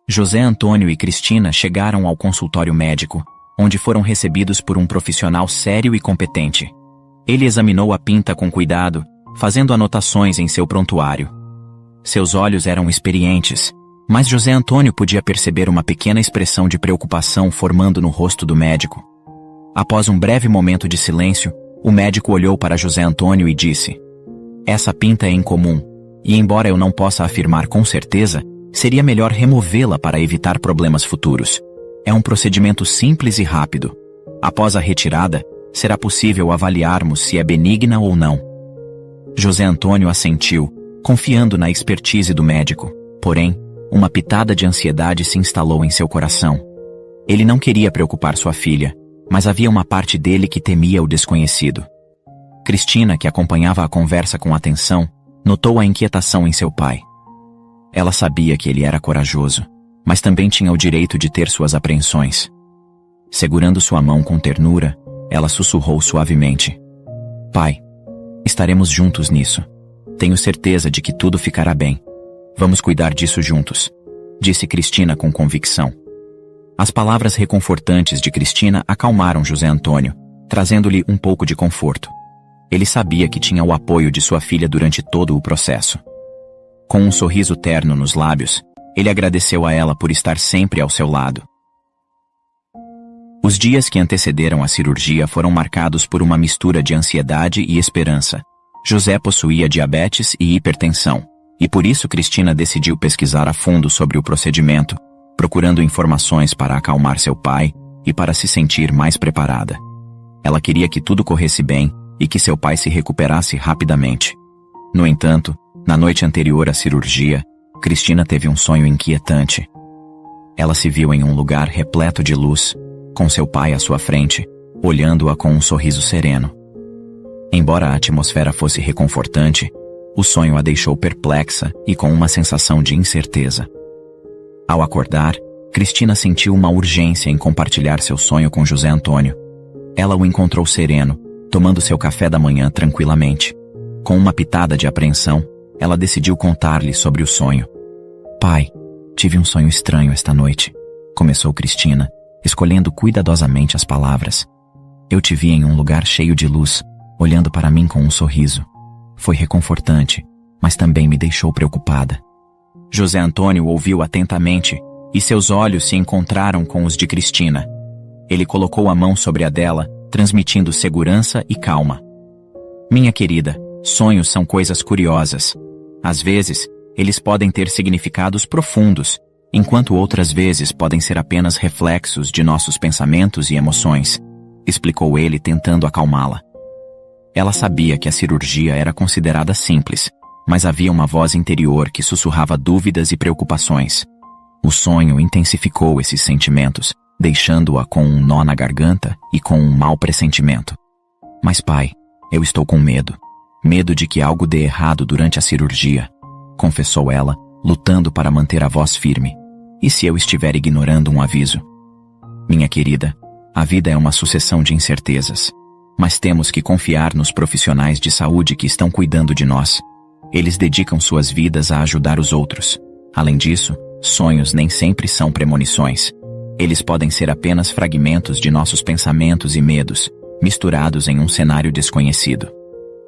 José Antônio e Cristina chegaram ao consultório médico, onde foram recebidos por um profissional sério e competente. Ele examinou a pinta com cuidado, fazendo anotações em seu prontuário. Seus olhos eram experientes, mas José Antônio podia perceber uma pequena expressão de preocupação formando no rosto do médico. Após um breve momento de silêncio, o médico olhou para José Antônio e disse: Essa pinta é incomum, e embora eu não possa afirmar com certeza, seria melhor removê-la para evitar problemas futuros. É um procedimento simples e rápido. Após a retirada, será possível avaliarmos se é benigna ou não. José Antônio assentiu, confiando na expertise do médico. Porém, uma pitada de ansiedade se instalou em seu coração. Ele não queria preocupar sua filha, mas havia uma parte dele que temia o desconhecido. Cristina, que acompanhava a conversa com atenção, notou a inquietação em seu pai. Ela sabia que ele era corajoso, mas também tinha o direito de ter suas apreensões. Segurando sua mão com ternura, ela sussurrou suavemente: Pai, estaremos juntos nisso. Tenho certeza de que tudo ficará bem. Vamos cuidar disso juntos, disse Cristina com convicção. As palavras reconfortantes de Cristina acalmaram José Antônio, trazendo-lhe um pouco de conforto. Ele sabia que tinha o apoio de sua filha durante todo o processo. Com um sorriso terno nos lábios, ele agradeceu a ela por estar sempre ao seu lado. Os dias que antecederam a cirurgia foram marcados por uma mistura de ansiedade e esperança. José possuía diabetes e hipertensão, e por isso Cristina decidiu pesquisar a fundo sobre o procedimento, procurando informações para acalmar seu pai e para se sentir mais preparada. Ela queria que tudo corresse bem e que seu pai se recuperasse rapidamente. No entanto, na noite anterior à cirurgia, Cristina teve um sonho inquietante. Ela se viu em um lugar repleto de luz, com seu pai à sua frente, olhando-a com um sorriso sereno. Embora a atmosfera fosse reconfortante, o sonho a deixou perplexa e com uma sensação de incerteza. Ao acordar, Cristina sentiu uma urgência em compartilhar seu sonho com José Antônio. Ela o encontrou sereno, tomando seu café da manhã tranquilamente. Com uma pitada de apreensão, ela decidiu contar-lhe sobre o sonho. "Pai, tive um sonho estranho esta noite", começou Cristina, escolhendo cuidadosamente as palavras. "Eu te vi em um lugar cheio de luz, olhando para mim com um sorriso. Foi reconfortante, mas também me deixou preocupada." José Antônio ouviu atentamente e seus olhos se encontraram com os de Cristina. Ele colocou a mão sobre a dela, transmitindo segurança e calma. "Minha querida, sonhos são coisas curiosas. Às vezes, eles podem ter significados profundos, enquanto outras vezes podem ser apenas reflexos de nossos pensamentos e emoções", explicou ele, tentando acalmá-la. Ela sabia que a cirurgia era considerada simples, mas havia uma voz interior que sussurrava dúvidas e preocupações. O sonho intensificou esses sentimentos, deixando-a com um nó na garganta e com um mau pressentimento. "Mas pai, eu estou com medo. Medo de que algo dê errado durante a cirurgia", confessou ela, lutando para manter a voz firme. "E se eu estiver ignorando um aviso?" "Minha querida, a vida é uma sucessão de incertezas. Mas temos que confiar nos profissionais de saúde que estão cuidando de nós. Eles dedicam suas vidas a ajudar os outros. Além disso, sonhos nem sempre são premonições. Eles podem ser apenas fragmentos de nossos pensamentos e medos, misturados em um cenário desconhecido."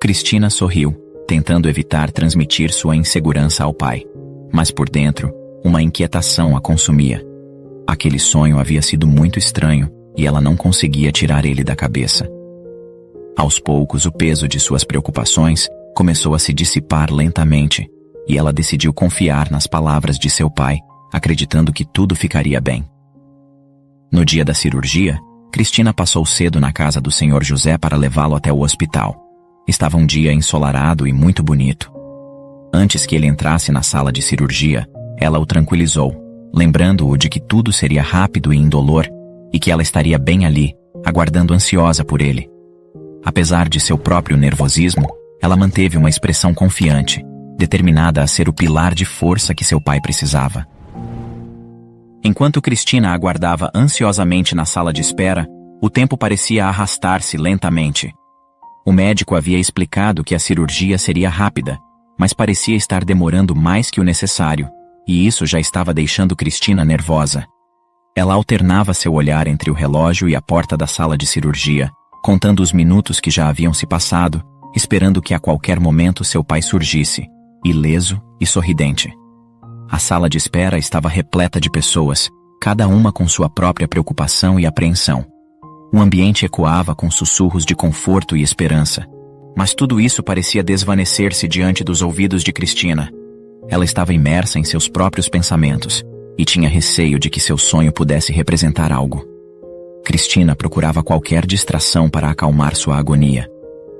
Cristina sorriu, tentando evitar transmitir sua insegurança ao pai. Mas por dentro, uma inquietação a consumia. Aquele sonho havia sido muito estranho, e ela não conseguia tirar ele da cabeça. Aos poucos, o peso de suas preocupações começou a se dissipar lentamente, e ela decidiu confiar nas palavras de seu pai, acreditando que tudo ficaria bem. No dia da cirurgia, Cristina passou cedo na casa do Sr. José para levá-lo até o hospital. Estava um dia ensolarado e muito bonito. Antes que ele entrasse na sala de cirurgia, ela o tranquilizou, lembrando-o de que tudo seria rápido e indolor, e que ela estaria bem ali, aguardando ansiosa por ele. Apesar de seu próprio nervosismo, ela manteve uma expressão confiante, determinada a ser o pilar de força que seu pai precisava. Enquanto Cristina aguardava ansiosamente na sala de espera, o tempo parecia arrastar-se lentamente. O médico havia explicado que a cirurgia seria rápida, mas parecia estar demorando mais que o necessário, e isso já estava deixando Cristina nervosa. Ela alternava seu olhar entre o relógio e a porta da sala de cirurgia, contando os minutos que já haviam se passado, esperando que a qualquer momento seu pai surgisse, ileso e sorridente. A sala de espera estava repleta de pessoas, cada uma com sua própria preocupação e apreensão. O ambiente ecoava com sussurros de conforto e esperança, mas tudo isso parecia desvanecer-se diante dos ouvidos de Cristina. Ela estava imersa em seus próprios pensamentos e tinha receio de que seu sonho pudesse representar algo. Cristina procurava qualquer distração para acalmar sua agonia.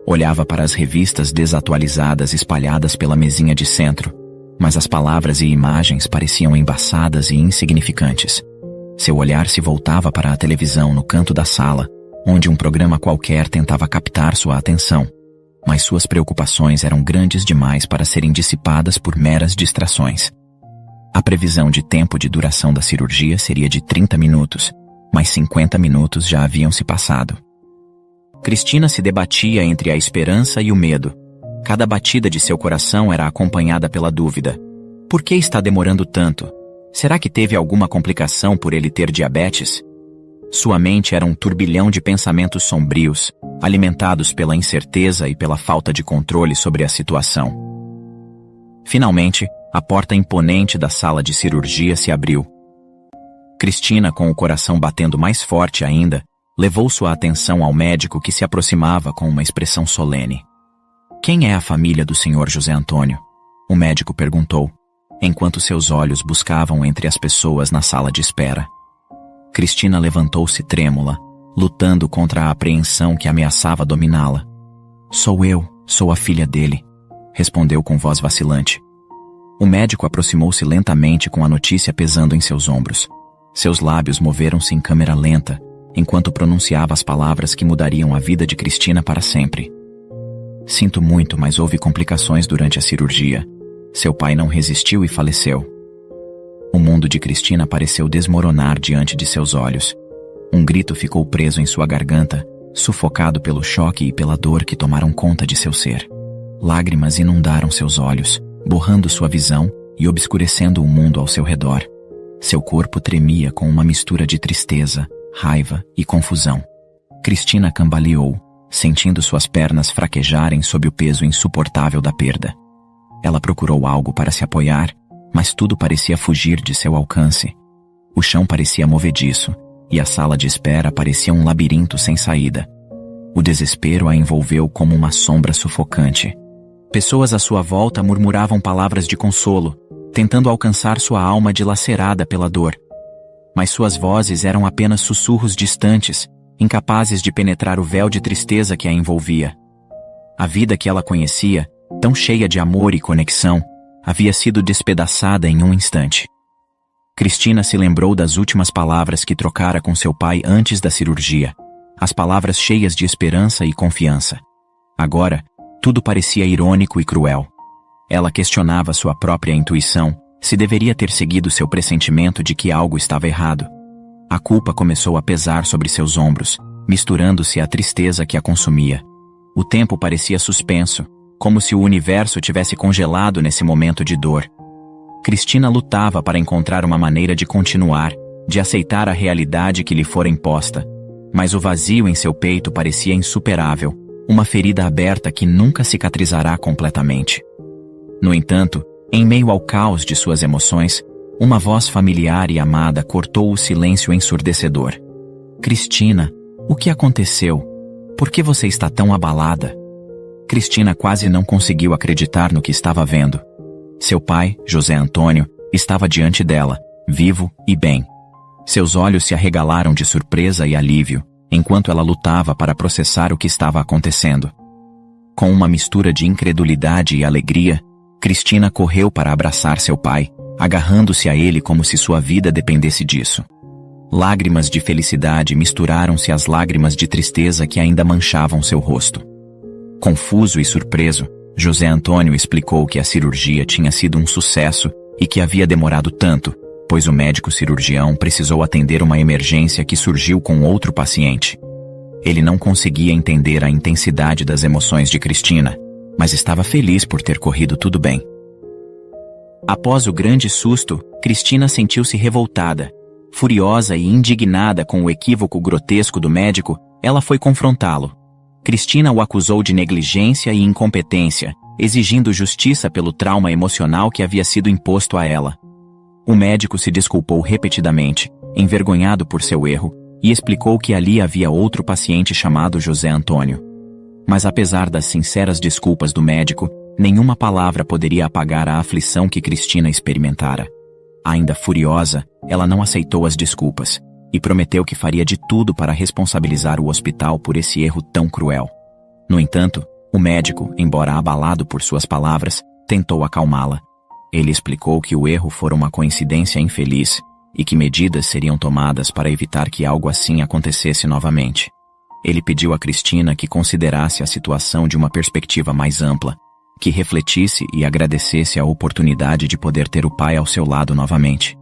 Olhava para as revistas desatualizadas espalhadas pela mesinha de centro, mas as palavras e imagens pareciam embaçadas e insignificantes. Seu olhar se voltava para a televisão no canto da sala, onde um programa qualquer tentava captar sua atenção, mas suas preocupações eram grandes demais para serem dissipadas por meras distrações. A previsão de tempo de duração da cirurgia seria de 30 minutos, mas 50 minutos já haviam se passado. Cristina se debatia entre a esperança e o medo. Cada batida de seu coração era acompanhada pela dúvida. Por que está demorando tanto? Será que teve alguma complicação por ele ter diabetes? Sua mente era um turbilhão de pensamentos sombrios, alimentados pela incerteza e pela falta de controle sobre a situação. Finalmente, a porta imponente da sala de cirurgia se abriu. Cristina, com o coração batendo mais forte ainda, levou sua atenção ao médico que se aproximava com uma expressão solene. "Quem é a família do Sr. José Antônio?" o médico perguntou, enquanto seus olhos buscavam entre as pessoas na sala de espera. Cristina levantou-se trêmula, lutando contra a apreensão que ameaçava dominá-la. Sou a filha dele", respondeu com voz vacilante. O médico aproximou-se lentamente com a notícia pesando em seus ombros. Seus lábios moveram-se em câmera lenta, enquanto pronunciava as palavras que mudariam a vida de Cristina para sempre. "Sinto muito, mas houve complicações durante a cirurgia. Seu pai não resistiu e faleceu." O mundo de Cristina pareceu desmoronar diante de seus olhos. Um grito ficou preso em sua garganta, sufocado pelo choque e pela dor que tomaram conta de seu ser. Lágrimas inundaram seus olhos, borrando sua visão e obscurecendo o mundo ao seu redor. Seu corpo tremia com uma mistura de tristeza, raiva e confusão. Cristina cambaleou, sentindo suas pernas fraquejarem sob o peso insuportável da perda. Ela procurou algo para se apoiar, mas tudo parecia fugir de seu alcance. O chão parecia movediço, e a sala de espera parecia um labirinto sem saída. O desespero a envolveu como uma sombra sufocante. Pessoas à sua volta murmuravam palavras de consolo, tentando alcançar sua alma dilacerada pela dor. Mas suas vozes eram apenas sussurros distantes, incapazes de penetrar o véu de tristeza que a envolvia. A vida que ela conhecia, tão cheia de amor e conexão, havia sido despedaçada em um instante. Cristina se lembrou das últimas palavras que trocara com seu pai antes da cirurgia, as palavras cheias de esperança e confiança. Agora, tudo parecia irônico e cruel. Ela questionava sua própria intuição, se deveria ter seguido seu pressentimento de que algo estava errado. A culpa começou a pesar sobre seus ombros, misturando-se à tristeza que a consumia. O tempo parecia suspenso, como se o universo tivesse congelado nesse momento de dor. Cristina lutava para encontrar uma maneira de continuar, de aceitar a realidade que lhe fora imposta. Mas o vazio em seu peito parecia insuperável, uma ferida aberta que nunca cicatrizará completamente. No entanto, em meio ao caos de suas emoções, uma voz familiar e amada cortou o silêncio ensurdecedor. "Cristina, o que aconteceu? Por que você está tão abalada?" Cristina quase não conseguiu acreditar no que estava vendo. Seu pai, José Antônio, estava diante dela, vivo e bem. Seus olhos se arregalaram de surpresa e alívio, enquanto ela lutava para processar o que estava acontecendo. Com uma mistura de incredulidade e alegria, Cristina correu para abraçar seu pai, agarrando-se a ele como se sua vida dependesse disso. Lágrimas de felicidade misturaram-se às lágrimas de tristeza que ainda manchavam seu rosto. Confuso e surpreso, José Antônio explicou que a cirurgia tinha sido um sucesso e que havia demorado tanto, pois o médico cirurgião precisou atender uma emergência que surgiu com outro paciente. Ele não conseguia entender a intensidade das emoções de Cristina, mas estava feliz por ter corrido tudo bem. Após o grande susto, Cristina sentiu-se revoltada. Furiosa e indignada com o equívoco grotesco do médico, ela foi confrontá-lo. Cristina o acusou de negligência e incompetência, exigindo justiça pelo trauma emocional que havia sido imposto a ela. O médico se desculpou repetidamente, envergonhado por seu erro, e explicou que ali havia outro paciente chamado José Antônio. Mas apesar das sinceras desculpas do médico, nenhuma palavra poderia apagar a aflição que Cristina experimentara. Ainda furiosa, ela não aceitou as desculpas, e prometeu que faria de tudo para responsabilizar o hospital por esse erro tão cruel. No entanto, o médico, embora abalado por suas palavras, tentou acalmá-la. Ele explicou que o erro fora uma coincidência infeliz e que medidas seriam tomadas para evitar que algo assim acontecesse novamente. Ele pediu a Cristina que considerasse a situação de uma perspectiva mais ampla, que refletisse e agradecesse a oportunidade de poder ter o pai ao seu lado novamente.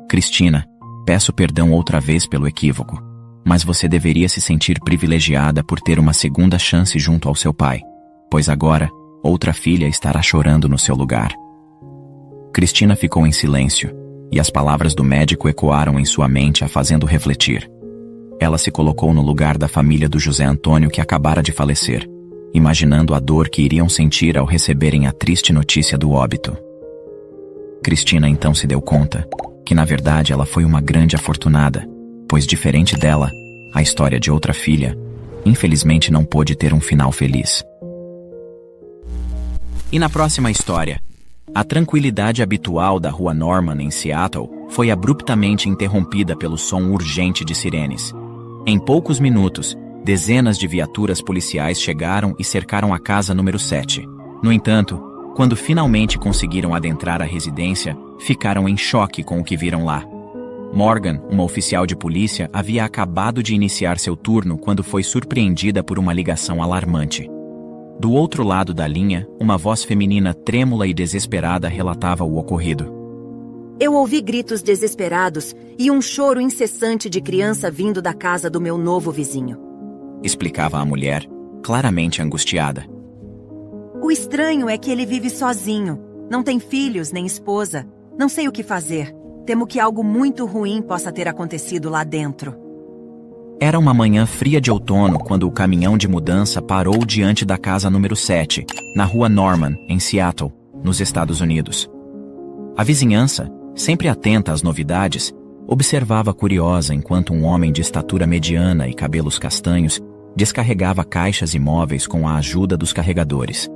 "Cristina, peço perdão outra vez pelo equívoco, mas você deveria se sentir privilegiada por ter uma segunda chance junto ao seu pai, pois agora, outra filha estará chorando no seu lugar." Cristina ficou em silêncio, e as palavras do médico ecoaram em sua mente, a fazendo refletir. Ela se colocou no lugar da família do José Antônio que acabara de falecer, imaginando a dor que iriam sentir ao receberem a triste notícia do óbito. Cristina então se deu conta que na verdade ela foi uma grande afortunada, pois diferente dela, a história de outra filha, infelizmente não pôde ter um final feliz. E na próxima história, a tranquilidade habitual da Rua Norman em Seattle foi abruptamente interrompida pelo som urgente de sirenes. Em poucos minutos, dezenas de viaturas policiais chegaram e cercaram a casa número 7. No entanto, quando finalmente conseguiram adentrar a residência, ficaram em choque com o que viram lá. Morgan, uma oficial de polícia, havia acabado de iniciar seu turno quando foi surpreendida por uma ligação alarmante. Do outro lado da linha, uma voz feminina trêmula e desesperada relatava o ocorrido. Eu ouvi gritos desesperados e um choro incessante de criança vindo da casa do meu novo vizinho. Explicava a mulher, claramente angustiada. O estranho é que ele vive sozinho. Não tem filhos nem esposa. Não sei o que fazer. Temo que algo muito ruim possa ter acontecido lá dentro. Era uma manhã fria de outono quando o caminhão de mudança parou diante da casa número 7, na Rua Norman, em Seattle, nos Estados Unidos. A vizinhança, sempre atenta às novidades, observava curiosa enquanto um homem de estatura mediana e cabelos castanhos descarregava caixas e móveis com a ajuda dos carregadores.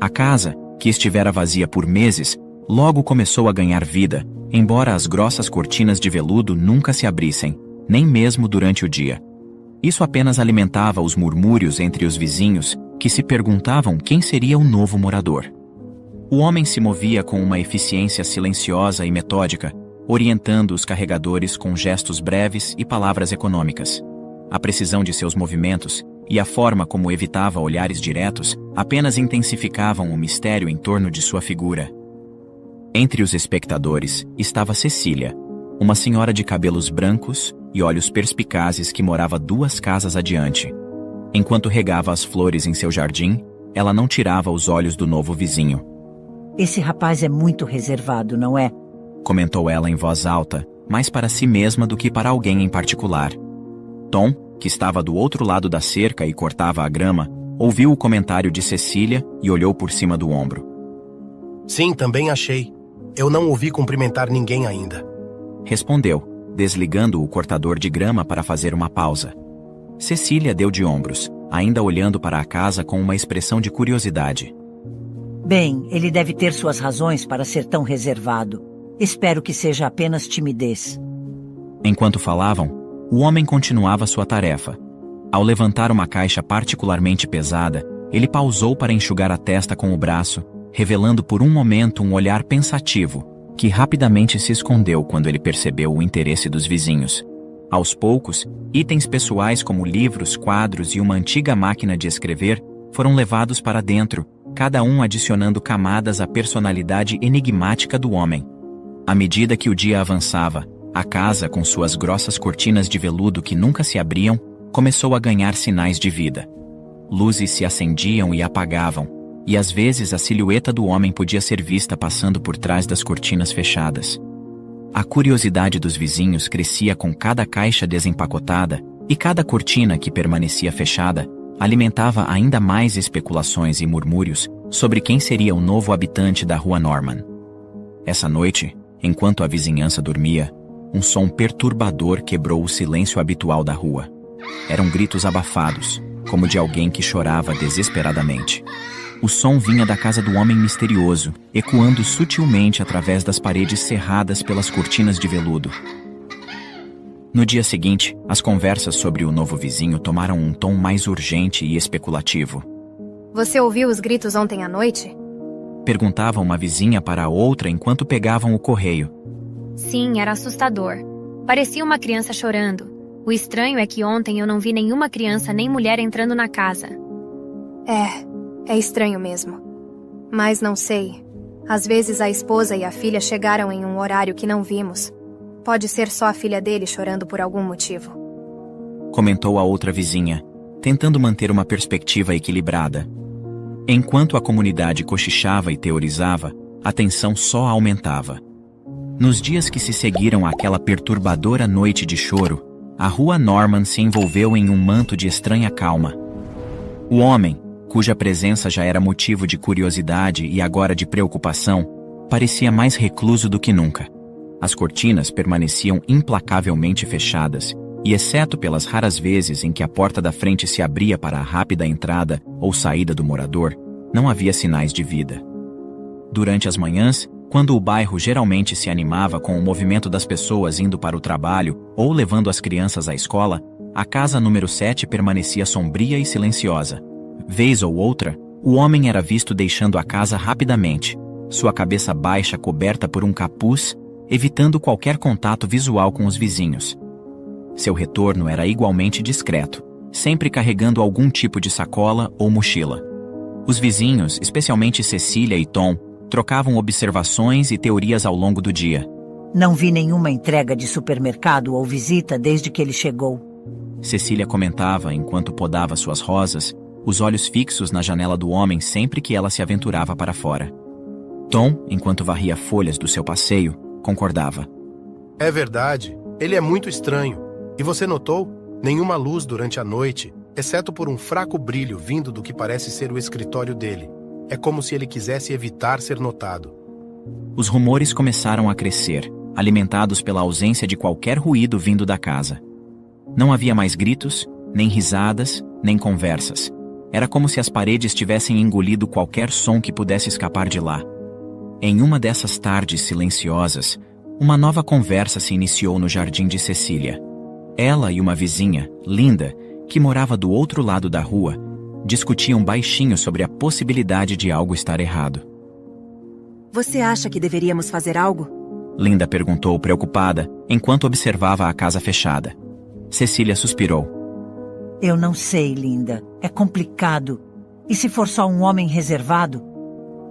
A casa, que estivera vazia por meses, logo começou a ganhar vida, embora as grossas cortinas de veludo nunca se abrissem, nem mesmo durante o dia. Isso apenas alimentava os murmúrios entre os vizinhos, que se perguntavam quem seria o novo morador. O homem se movia com uma eficiência silenciosa e metódica, orientando os carregadores com gestos breves e palavras econômicas. A precisão de seus movimentos e a forma como evitava olhares diretos apenas intensificavam o mistério em torno de sua figura. Entre os espectadores estava Cecília, uma senhora de cabelos brancos e olhos perspicazes que morava 2 casas adiante. Enquanto regava as flores em seu jardim, ela não tirava os olhos do novo vizinho. Esse rapaz é muito reservado, não é? Comentou ela em voz alta, mais para si mesma do que para alguém em particular. Tom, que estava do outro lado da cerca e cortava a grama, ouviu o comentário de Cecília e olhou por cima do ombro. Sim, também achei. Eu não ouvi cumprimentar ninguém ainda. Respondeu, desligando o cortador de grama para fazer uma pausa. Cecília deu de ombros, ainda olhando para a casa com uma expressão de curiosidade. Bem, ele deve ter suas razões para ser tão reservado. Espero que seja apenas timidez. Enquanto falavam, o homem continuava sua tarefa. Ao levantar uma caixa particularmente pesada, ele pausou para enxugar a testa com o braço, revelando por um momento um olhar pensativo, que rapidamente se escondeu quando ele percebeu o interesse dos vizinhos. Aos poucos, itens pessoais como livros, quadros e uma antiga máquina de escrever foram levados para dentro, cada um adicionando camadas à personalidade enigmática do homem. À medida que o dia avançava, a casa, com suas grossas cortinas de veludo que nunca se abriam, começou a ganhar sinais de vida. Luzes se acendiam e apagavam, e às vezes a silhueta do homem podia ser vista passando por trás das cortinas fechadas. A curiosidade dos vizinhos crescia com cada caixa desempacotada, e cada cortina que permanecia fechada alimentava ainda mais especulações e murmúrios sobre quem seria o novo habitante da Rua Norman. Essa noite, enquanto a vizinhança dormia, um som perturbador quebrou o silêncio habitual da rua. Eram gritos abafados, como de alguém que chorava desesperadamente. O som vinha da casa do homem misterioso, ecoando sutilmente através das paredes cerradas pelas cortinas de veludo. No dia seguinte, as conversas sobre o novo vizinho tomaram um tom mais urgente e especulativo. Você ouviu os gritos ontem à noite? Perguntava uma vizinha para a outra enquanto pegavam o correio. Sim, era assustador. Parecia uma criança chorando. O estranho é que ontem eu não vi nenhuma criança nem mulher entrando na casa. É estranho mesmo. Mas não sei. Às vezes a esposa e a filha chegaram em um horário que não vimos. Pode ser só a filha dele chorando por algum motivo. Comentou a outra vizinha, tentando manter uma perspectiva equilibrada. Enquanto a comunidade cochichava e teorizava, a tensão só aumentava. Nos dias que se seguiram àquela perturbadora noite de choro, a rua Norman se envolveu em um manto de estranha calma. O homem, cuja presença já era motivo de curiosidade e agora de preocupação, parecia mais recluso do que nunca. As cortinas permaneciam implacavelmente fechadas, e exceto pelas raras vezes em que a porta da frente se abria para a rápida entrada ou saída do morador, não havia sinais de vida. Durante as manhãs, quando o bairro geralmente se animava com o movimento das pessoas indo para o trabalho ou levando as crianças à escola, a casa número 7 permanecia sombria e silenciosa. Vez ou outra, o homem era visto deixando a casa rapidamente, sua cabeça baixa coberta por um capuz, evitando qualquer contato visual com os vizinhos. Seu retorno era igualmente discreto, sempre carregando algum tipo de sacola ou mochila. Os vizinhos, especialmente Cecília e Tom, trocavam observações e teorias ao longo do dia. Não vi nenhuma entrega de supermercado ou visita desde que ele chegou. Cecília comentava enquanto podava suas rosas, os olhos fixos na janela do homem sempre que ela se aventurava para fora. Tom, enquanto varria folhas do seu passeio, concordava. É verdade, ele é muito estranho. E você notou? Nenhuma luz durante a noite, exceto por um fraco brilho vindo do que parece ser o escritório dele. É como se ele quisesse evitar ser notado. Os rumores começaram a crescer, alimentados pela ausência de qualquer ruído vindo da casa. Não havia mais gritos, nem risadas, nem conversas. Era como se as paredes tivessem engolido qualquer som que pudesse escapar de lá. Em uma dessas tardes silenciosas, uma nova conversa se iniciou no jardim de Cecília. Ela e uma vizinha, Linda, que morava do outro lado da rua, discutiam baixinho sobre a possibilidade de algo estar errado. Você acha que deveríamos fazer algo? Linda perguntou preocupada, enquanto observava a casa fechada. Cecília suspirou. Eu não sei, Linda. É complicado. E se for só um homem reservado?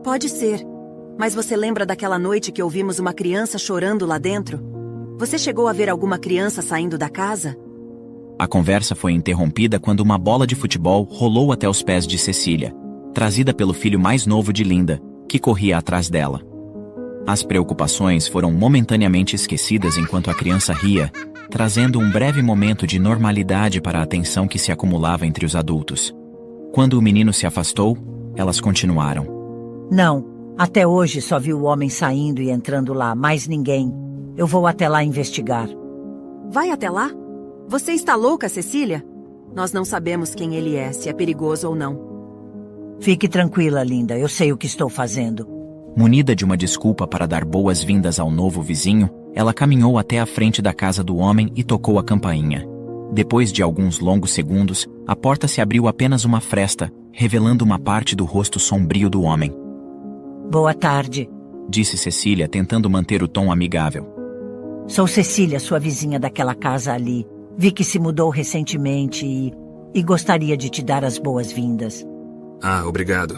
Pode ser. Mas você lembra daquela noite que ouvimos uma criança chorando lá dentro? Você chegou a ver alguma criança saindo da casa? A conversa foi interrompida quando uma bola de futebol rolou até os pés de Cecília, trazida pelo filho mais novo de Linda, que corria atrás dela. As preocupações foram momentaneamente esquecidas enquanto a criança ria, trazendo um breve momento de normalidade para a tensão que se acumulava entre os adultos. Quando o menino se afastou, elas continuaram. Não, até hoje só vi o homem saindo e entrando lá, mais ninguém. Eu vou até lá investigar. Vai até lá? Você está louca, Cecília? Nós não sabemos quem ele é, se é perigoso ou não. Fique tranquila, Linda, eu sei o que estou fazendo. Munida de uma desculpa para dar boas-vindas ao novo vizinho, ela caminhou até a frente da casa do homem e tocou a campainha. Depois de alguns longos segundos, a porta se abriu apenas uma fresta, revelando uma parte do rosto sombrio do homem. Boa tarde, disse Cecília, tentando manter o tom amigável. Sou Cecília, sua vizinha daquela casa ali. Vi que se mudou recentemente e gostaria de te dar as boas-vindas. Ah, obrigado.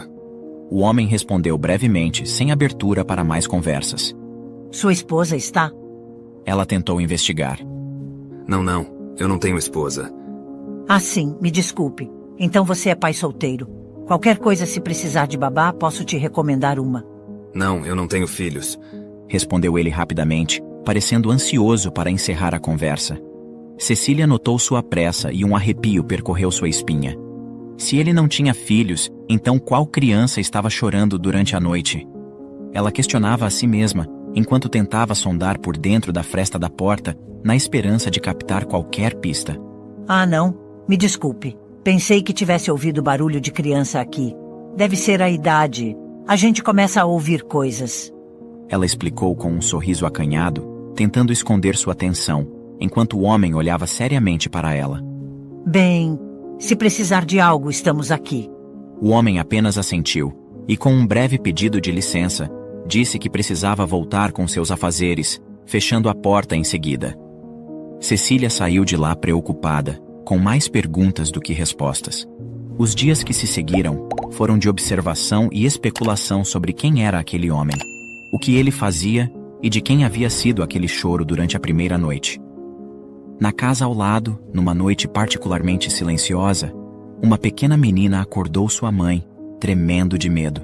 O homem respondeu brevemente, sem abertura para mais conversas. Sua esposa está? Ela tentou investigar. Não, eu não tenho esposa. Ah, sim, me desculpe. Então você é pai solteiro. Qualquer coisa, se precisar de babá, posso te recomendar uma. Não, eu não tenho filhos. Respondeu ele rapidamente, parecendo ansioso para encerrar a conversa. Cecília notou sua pressa e um arrepio percorreu sua espinha. Se ele não tinha filhos, então qual criança estava chorando durante a noite? Ela questionava a si mesma, enquanto tentava sondar por dentro da fresta da porta, na esperança de captar qualquer pista. Ah, não. Me desculpe. Pensei que tivesse ouvido barulho de criança aqui. Deve ser a idade. A gente começa a ouvir coisas. Ela explicou com um sorriso acanhado, tentando esconder sua tensão, enquanto o homem olhava seriamente para ela. Bem, se precisar de algo, estamos aqui. O homem apenas assentiu, e com um breve pedido de licença, disse que precisava voltar com seus afazeres, fechando a porta em seguida. Cecília saiu de lá preocupada, com mais perguntas do que respostas. Os dias que se seguiram foram de observação e especulação sobre quem era aquele homem, o que ele fazia e de quem havia sido aquele choro durante a primeira noite. Na casa ao lado, numa noite particularmente silenciosa, uma pequena menina acordou sua mãe, tremendo de medo.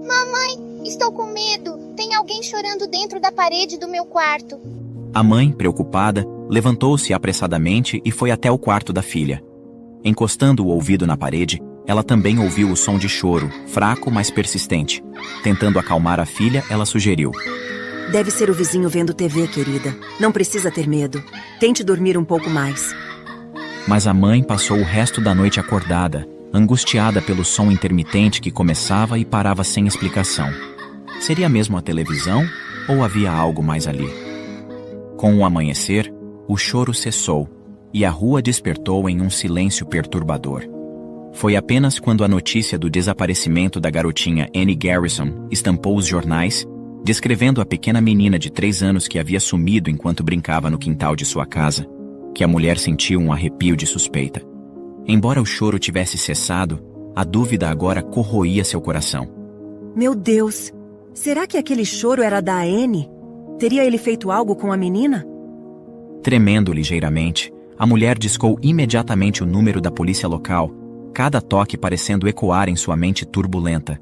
Mamãe, estou com medo. Tem Tem alguém chorando dentro da parede do meu quarto. A mãe, preocupada, levantou-se apressadamente e foi até o quarto da filha. Encostando o ouvido na parede, ela também ouviu o som de choro, fraco, mas persistente. Tentando acalmar a filha, ela sugeriu: Deve ser o vizinho vendo TV, querida. Não precisa ter medo. Tente dormir um pouco mais. Mas a mãe passou o resto da noite acordada, angustiada pelo som intermitente que começava e parava sem explicação. Seria mesmo a televisão ou havia algo mais ali? Com o amanhecer, o choro cessou e a rua despertou em um silêncio perturbador. Foi apenas quando a notícia do desaparecimento da garotinha Annie Garrison estampou os jornais, descrevendo a pequena menina de 3 anos que havia sumido enquanto brincava no quintal de sua casa, que a mulher sentiu um arrepio de suspeita. Embora o choro tivesse cessado, a dúvida agora corroía seu coração. Meu Deus! Será que aquele choro era da Annie? Teria ele feito algo com a menina? Tremendo ligeiramente, a mulher discou imediatamente o número da polícia local, cada toque parecendo ecoar em sua mente turbulenta.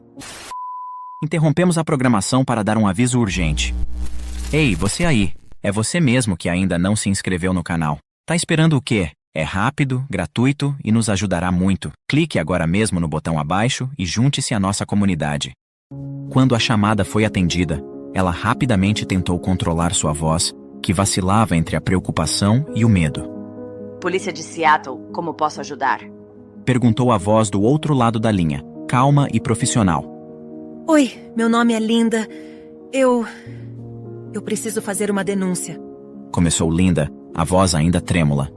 Interrompemos a programação para dar um aviso urgente. Ei, você aí! É você mesmo que ainda não se inscreveu no canal. Tá esperando o quê? É rápido, gratuito e nos ajudará muito. Clique agora mesmo no botão abaixo e junte-se à nossa comunidade. Quando a chamada foi atendida, ela rapidamente tentou controlar sua voz, que vacilava entre a preocupação e o medo. Polícia de Seattle, como posso ajudar? Perguntou a voz do outro lado da linha, calma e profissional. Oi, meu nome é Linda. Eu preciso fazer uma denúncia. Começou Linda, a voz ainda trêmula.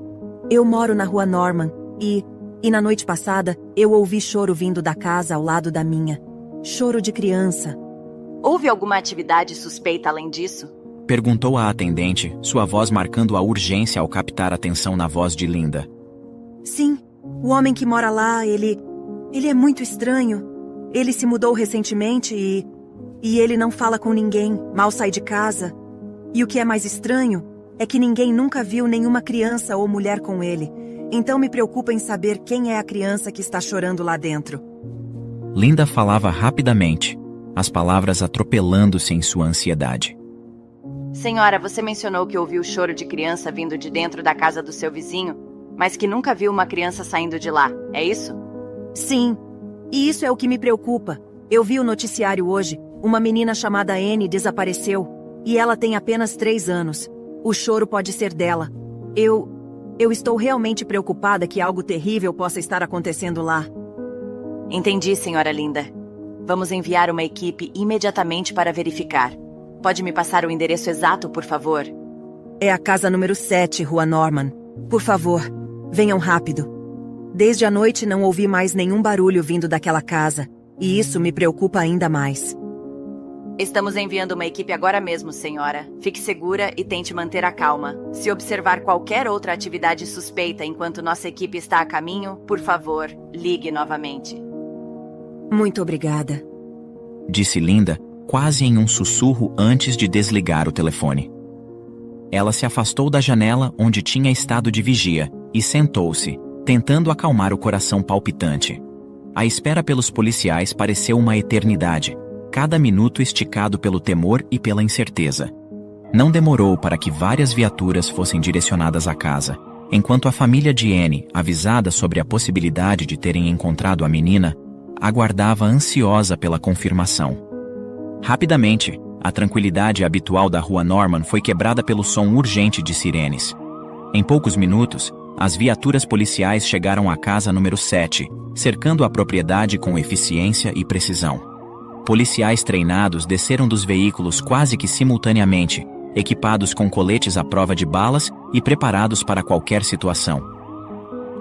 Eu moro na rua Norman e na noite passada eu ouvi choro vindo da casa ao lado da minha. Choro de criança. Houve alguma atividade suspeita além disso? Perguntou a atendente, sua voz marcando a urgência ao captar atenção na voz de Linda. Sim, o homem que mora lá, ele é muito estranho. Ele se mudou recentemente e ele não fala com ninguém, mal sai de casa. E o que é mais estranho é que ninguém nunca viu nenhuma criança ou mulher com ele. Então me preocupa em saber quem é a criança que está chorando lá dentro. Linda falava rapidamente, as palavras atropelando-se em sua ansiedade. Senhora, você mencionou que ouviu o choro de criança vindo de dentro da casa do seu vizinho, mas que nunca viu uma criança saindo de lá, é isso? Sim, e isso é o que me preocupa. Eu vi o noticiário hoje, uma menina chamada Annie desapareceu, e ela tem apenas 3 anos. O choro pode ser dela. Eu estou realmente preocupada que algo terrível possa estar acontecendo lá. Entendi, senhora Linda. Vamos enviar uma equipe imediatamente para verificar. Pode me passar o endereço exato, por favor? É a casa número 7, Rua Norman. Por favor, venham rápido. Desde a noite não ouvi mais nenhum barulho vindo daquela casa, e isso me preocupa ainda mais. Estamos enviando uma equipe agora mesmo, senhora. Fique segura e tente manter a calma. Se observar qualquer outra atividade suspeita enquanto nossa equipe está a caminho, por favor, ligue novamente. Muito obrigada, disse Linda, quase em um sussurro antes de desligar o telefone. Ela se afastou da janela onde tinha estado de vigia e sentou-se, tentando acalmar o coração palpitante. A espera pelos policiais pareceu uma eternidade, cada minuto esticado pelo temor e pela incerteza. Não demorou para que várias viaturas fossem direcionadas à casa, enquanto a família de Annie, avisada sobre a possibilidade de terem encontrado a menina, aguardava ansiosa pela confirmação. Rapidamente, a tranquilidade habitual da rua Norman foi quebrada pelo som urgente de sirenes. Em poucos minutos, as viaturas policiais chegaram à casa número 7, cercando a propriedade com eficiência e precisão. Policiais treinados desceram dos veículos quase que simultaneamente, equipados com coletes à prova de balas e preparados para qualquer situação.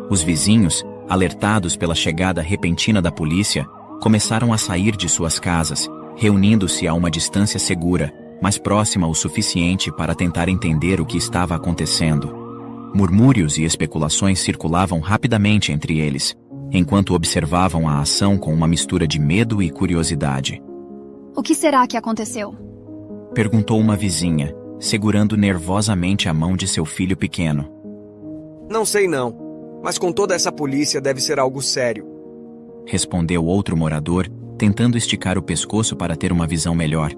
Os vizinhos, alertados pela chegada repentina da polícia, começaram a sair de suas casas, reunindo-se a uma distância segura, mas próxima o suficiente para tentar entender o que estava acontecendo. Murmúrios e especulações circulavam rapidamente entre eles, enquanto observavam a ação com uma mistura de medo e curiosidade. O que será que aconteceu? Perguntou uma vizinha, segurando nervosamente a mão de seu filho pequeno. Não sei não. Mas com toda essa polícia deve ser algo sério. Respondeu outro morador, tentando esticar o pescoço para ter uma visão melhor.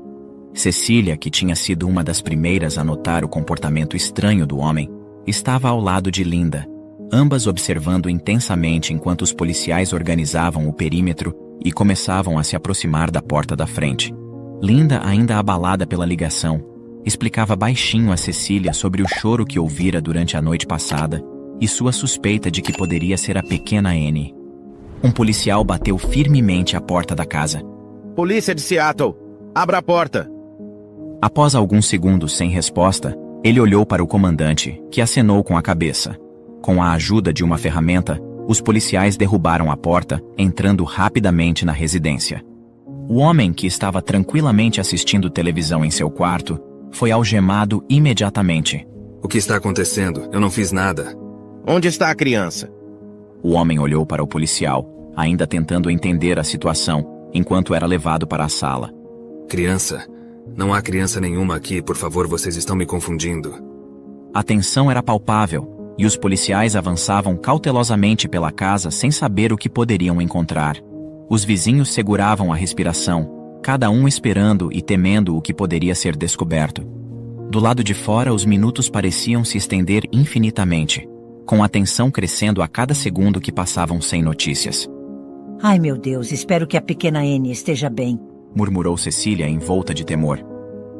Cecília, que tinha sido uma das primeiras a notar o comportamento estranho do homem, estava ao lado de Linda, ambas observando intensamente enquanto os policiais organizavam o perímetro e começavam a se aproximar da porta da frente. Linda, ainda abalada pela ligação, explicava baixinho a Cecília sobre o choro que ouvira durante a noite passada e sua suspeita de que poderia ser a pequena Annie. Um policial bateu firmemente à porta da casa. Polícia de Seattle, abra a porta! Após alguns segundos sem resposta, ele olhou para o comandante, que acenou com a cabeça. Com a ajuda de uma ferramenta, os policiais derrubaram a porta, entrando rapidamente na residência. O homem, que estava tranquilamente assistindo televisão em seu quarto, foi algemado imediatamente. O que está acontecendo? Eu não fiz nada. Onde está a criança? O homem olhou para o policial, ainda tentando entender a situação, enquanto era levado para a sala. Criança? Não há criança nenhuma aqui, por favor, vocês estão me confundindo. A tensão era palpável, e os policiais avançavam cautelosamente pela casa sem saber o que poderiam encontrar. Os vizinhos seguravam a respiração, cada um esperando e temendo o que poderia ser descoberto. Do lado de fora, os minutos pareciam se estender infinitamente, com a tensão crescendo a cada segundo que passavam sem notícias. Ai, meu Deus, espero que a pequena Annie esteja bem, murmurou Cecília envolta de temor.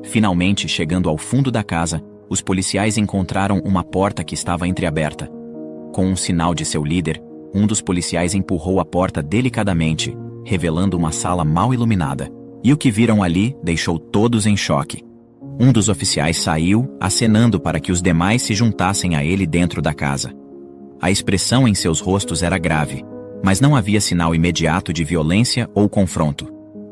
Finalmente, chegando ao fundo da casa, os policiais encontraram uma porta que estava entreaberta. Com um sinal de seu líder, um dos policiais empurrou a porta delicadamente, revelando uma sala mal iluminada. E o que viram ali deixou todos em choque. Um dos oficiais saiu, acenando para que os demais se juntassem a ele dentro da casa. A expressão em seus rostos era grave, mas não havia sinal imediato de violência ou confronto.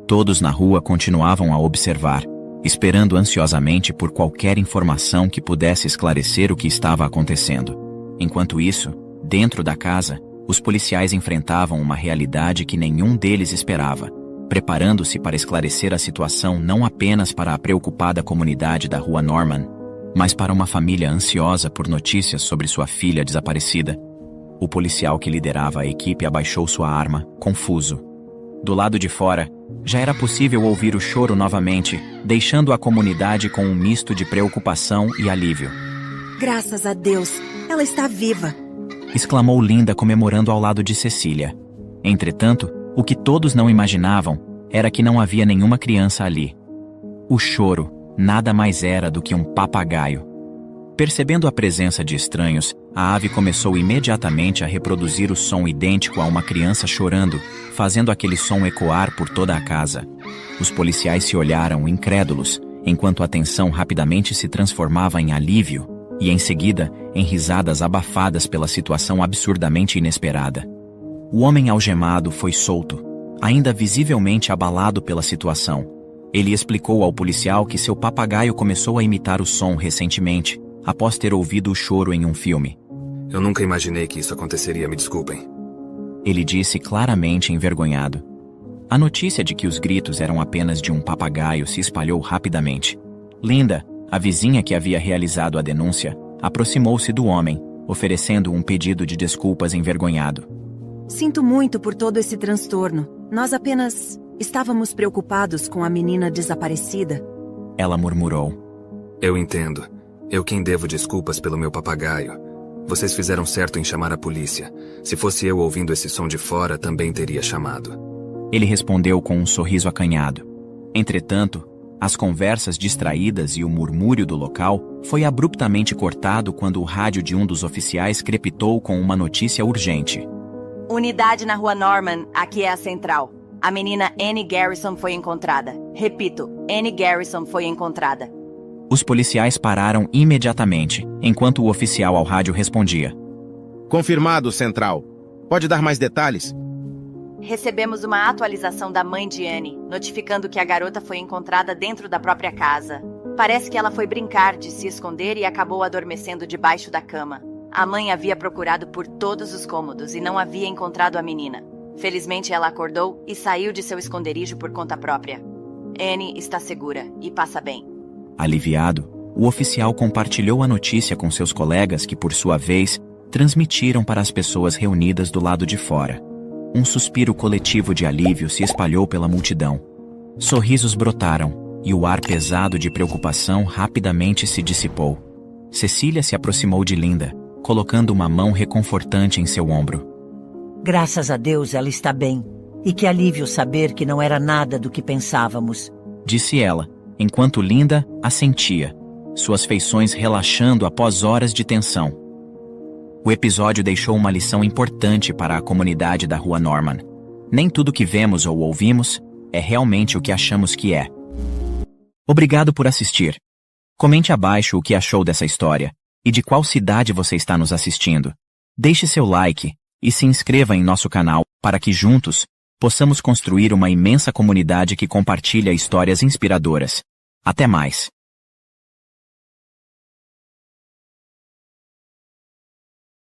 Todos na rua continuavam a observar, esperando ansiosamente por qualquer informação que pudesse esclarecer o que estava acontecendo. Enquanto isso, dentro da casa, os policiais enfrentavam uma realidade que nenhum deles esperava, preparando-se para esclarecer a situação não apenas para a preocupada comunidade da Rua Norman, mas para uma família ansiosa por notícias sobre sua filha desaparecida. O policial que liderava a equipe abaixou sua arma, confuso. Do lado de fora, já era possível ouvir o choro novamente, deixando a comunidade com um misto de preocupação e alívio. Graças a Deus, ela está viva! Exclamou Linda, comemorando ao lado de Cecília. Entretanto, o que todos não imaginavam era que não havia nenhuma criança ali. O choro nada mais era do que um papagaio. Percebendo a presença de estranhos, a ave começou imediatamente a reproduzir o som idêntico a uma criança chorando, fazendo aquele som ecoar por toda a casa. Os policiais se olharam incrédulos, enquanto a tensão rapidamente se transformava em alívio, e em seguida, em risadas abafadas pela situação absurdamente inesperada. O homem algemado foi solto, ainda visivelmente abalado pela situação. Ele explicou ao policial que seu papagaio começou a imitar o som recentemente, após ter ouvido o choro em um filme. Eu nunca imaginei que isso aconteceria, me desculpem. Ele disse claramente envergonhado. A notícia de que os gritos eram apenas de um papagaio se espalhou rapidamente. Linda, a vizinha que havia realizado a denúncia, aproximou-se do homem, oferecendo um pedido de desculpas envergonhado. Sinto muito por todo esse transtorno. Nós apenas estávamos preocupados com a menina desaparecida. Ela murmurou. Eu entendo. Eu quem devo desculpas pelo meu papagaio. Vocês fizeram certo em chamar a polícia. Se fosse eu ouvindo esse som de fora, também teria chamado. Ele respondeu com um sorriso acanhado. Entretanto, as conversas distraídas e o murmúrio do local foi abruptamente cortado quando o rádio de um dos oficiais crepitou com uma notícia urgente. Unidade na Rua Norman, aqui é a central. A menina Annie Garrison foi encontrada. Repito, Annie Garrison foi encontrada. Os policiais pararam imediatamente, enquanto o oficial ao rádio respondia. Confirmado, central. Pode dar mais detalhes? Recebemos uma atualização da mãe de Annie, notificando que a garota foi encontrada dentro da própria casa. Parece que ela foi brincar de se esconder e acabou adormecendo debaixo da cama. A mãe havia procurado por todos os cômodos e não havia encontrado a menina. Felizmente ela acordou e saiu de seu esconderijo por conta própria. Annie está segura e passa bem. Aliviado, o oficial compartilhou a notícia com seus colegas que, por sua vez, transmitiram para as pessoas reunidas do lado de fora. Um suspiro coletivo de alívio se espalhou pela multidão. Sorrisos brotaram, e o ar pesado de preocupação rapidamente se dissipou. Cecília se aproximou de Linda, colocando uma mão reconfortante em seu ombro. Graças a Deus ela está bem. E que alívio saber que não era nada do que pensávamos, disse ela, enquanto Linda assentia, suas feições relaxando após horas de tensão. O episódio deixou uma lição importante para a comunidade da Rua Norman. Nem tudo que vemos ou ouvimos é realmente o que achamos que é. Obrigado por assistir. Comente abaixo o que achou dessa história e de qual cidade você está nos assistindo. Deixe seu like e se inscreva em nosso canal para que juntos possamos construir uma imensa comunidade que compartilha histórias inspiradoras. Até mais!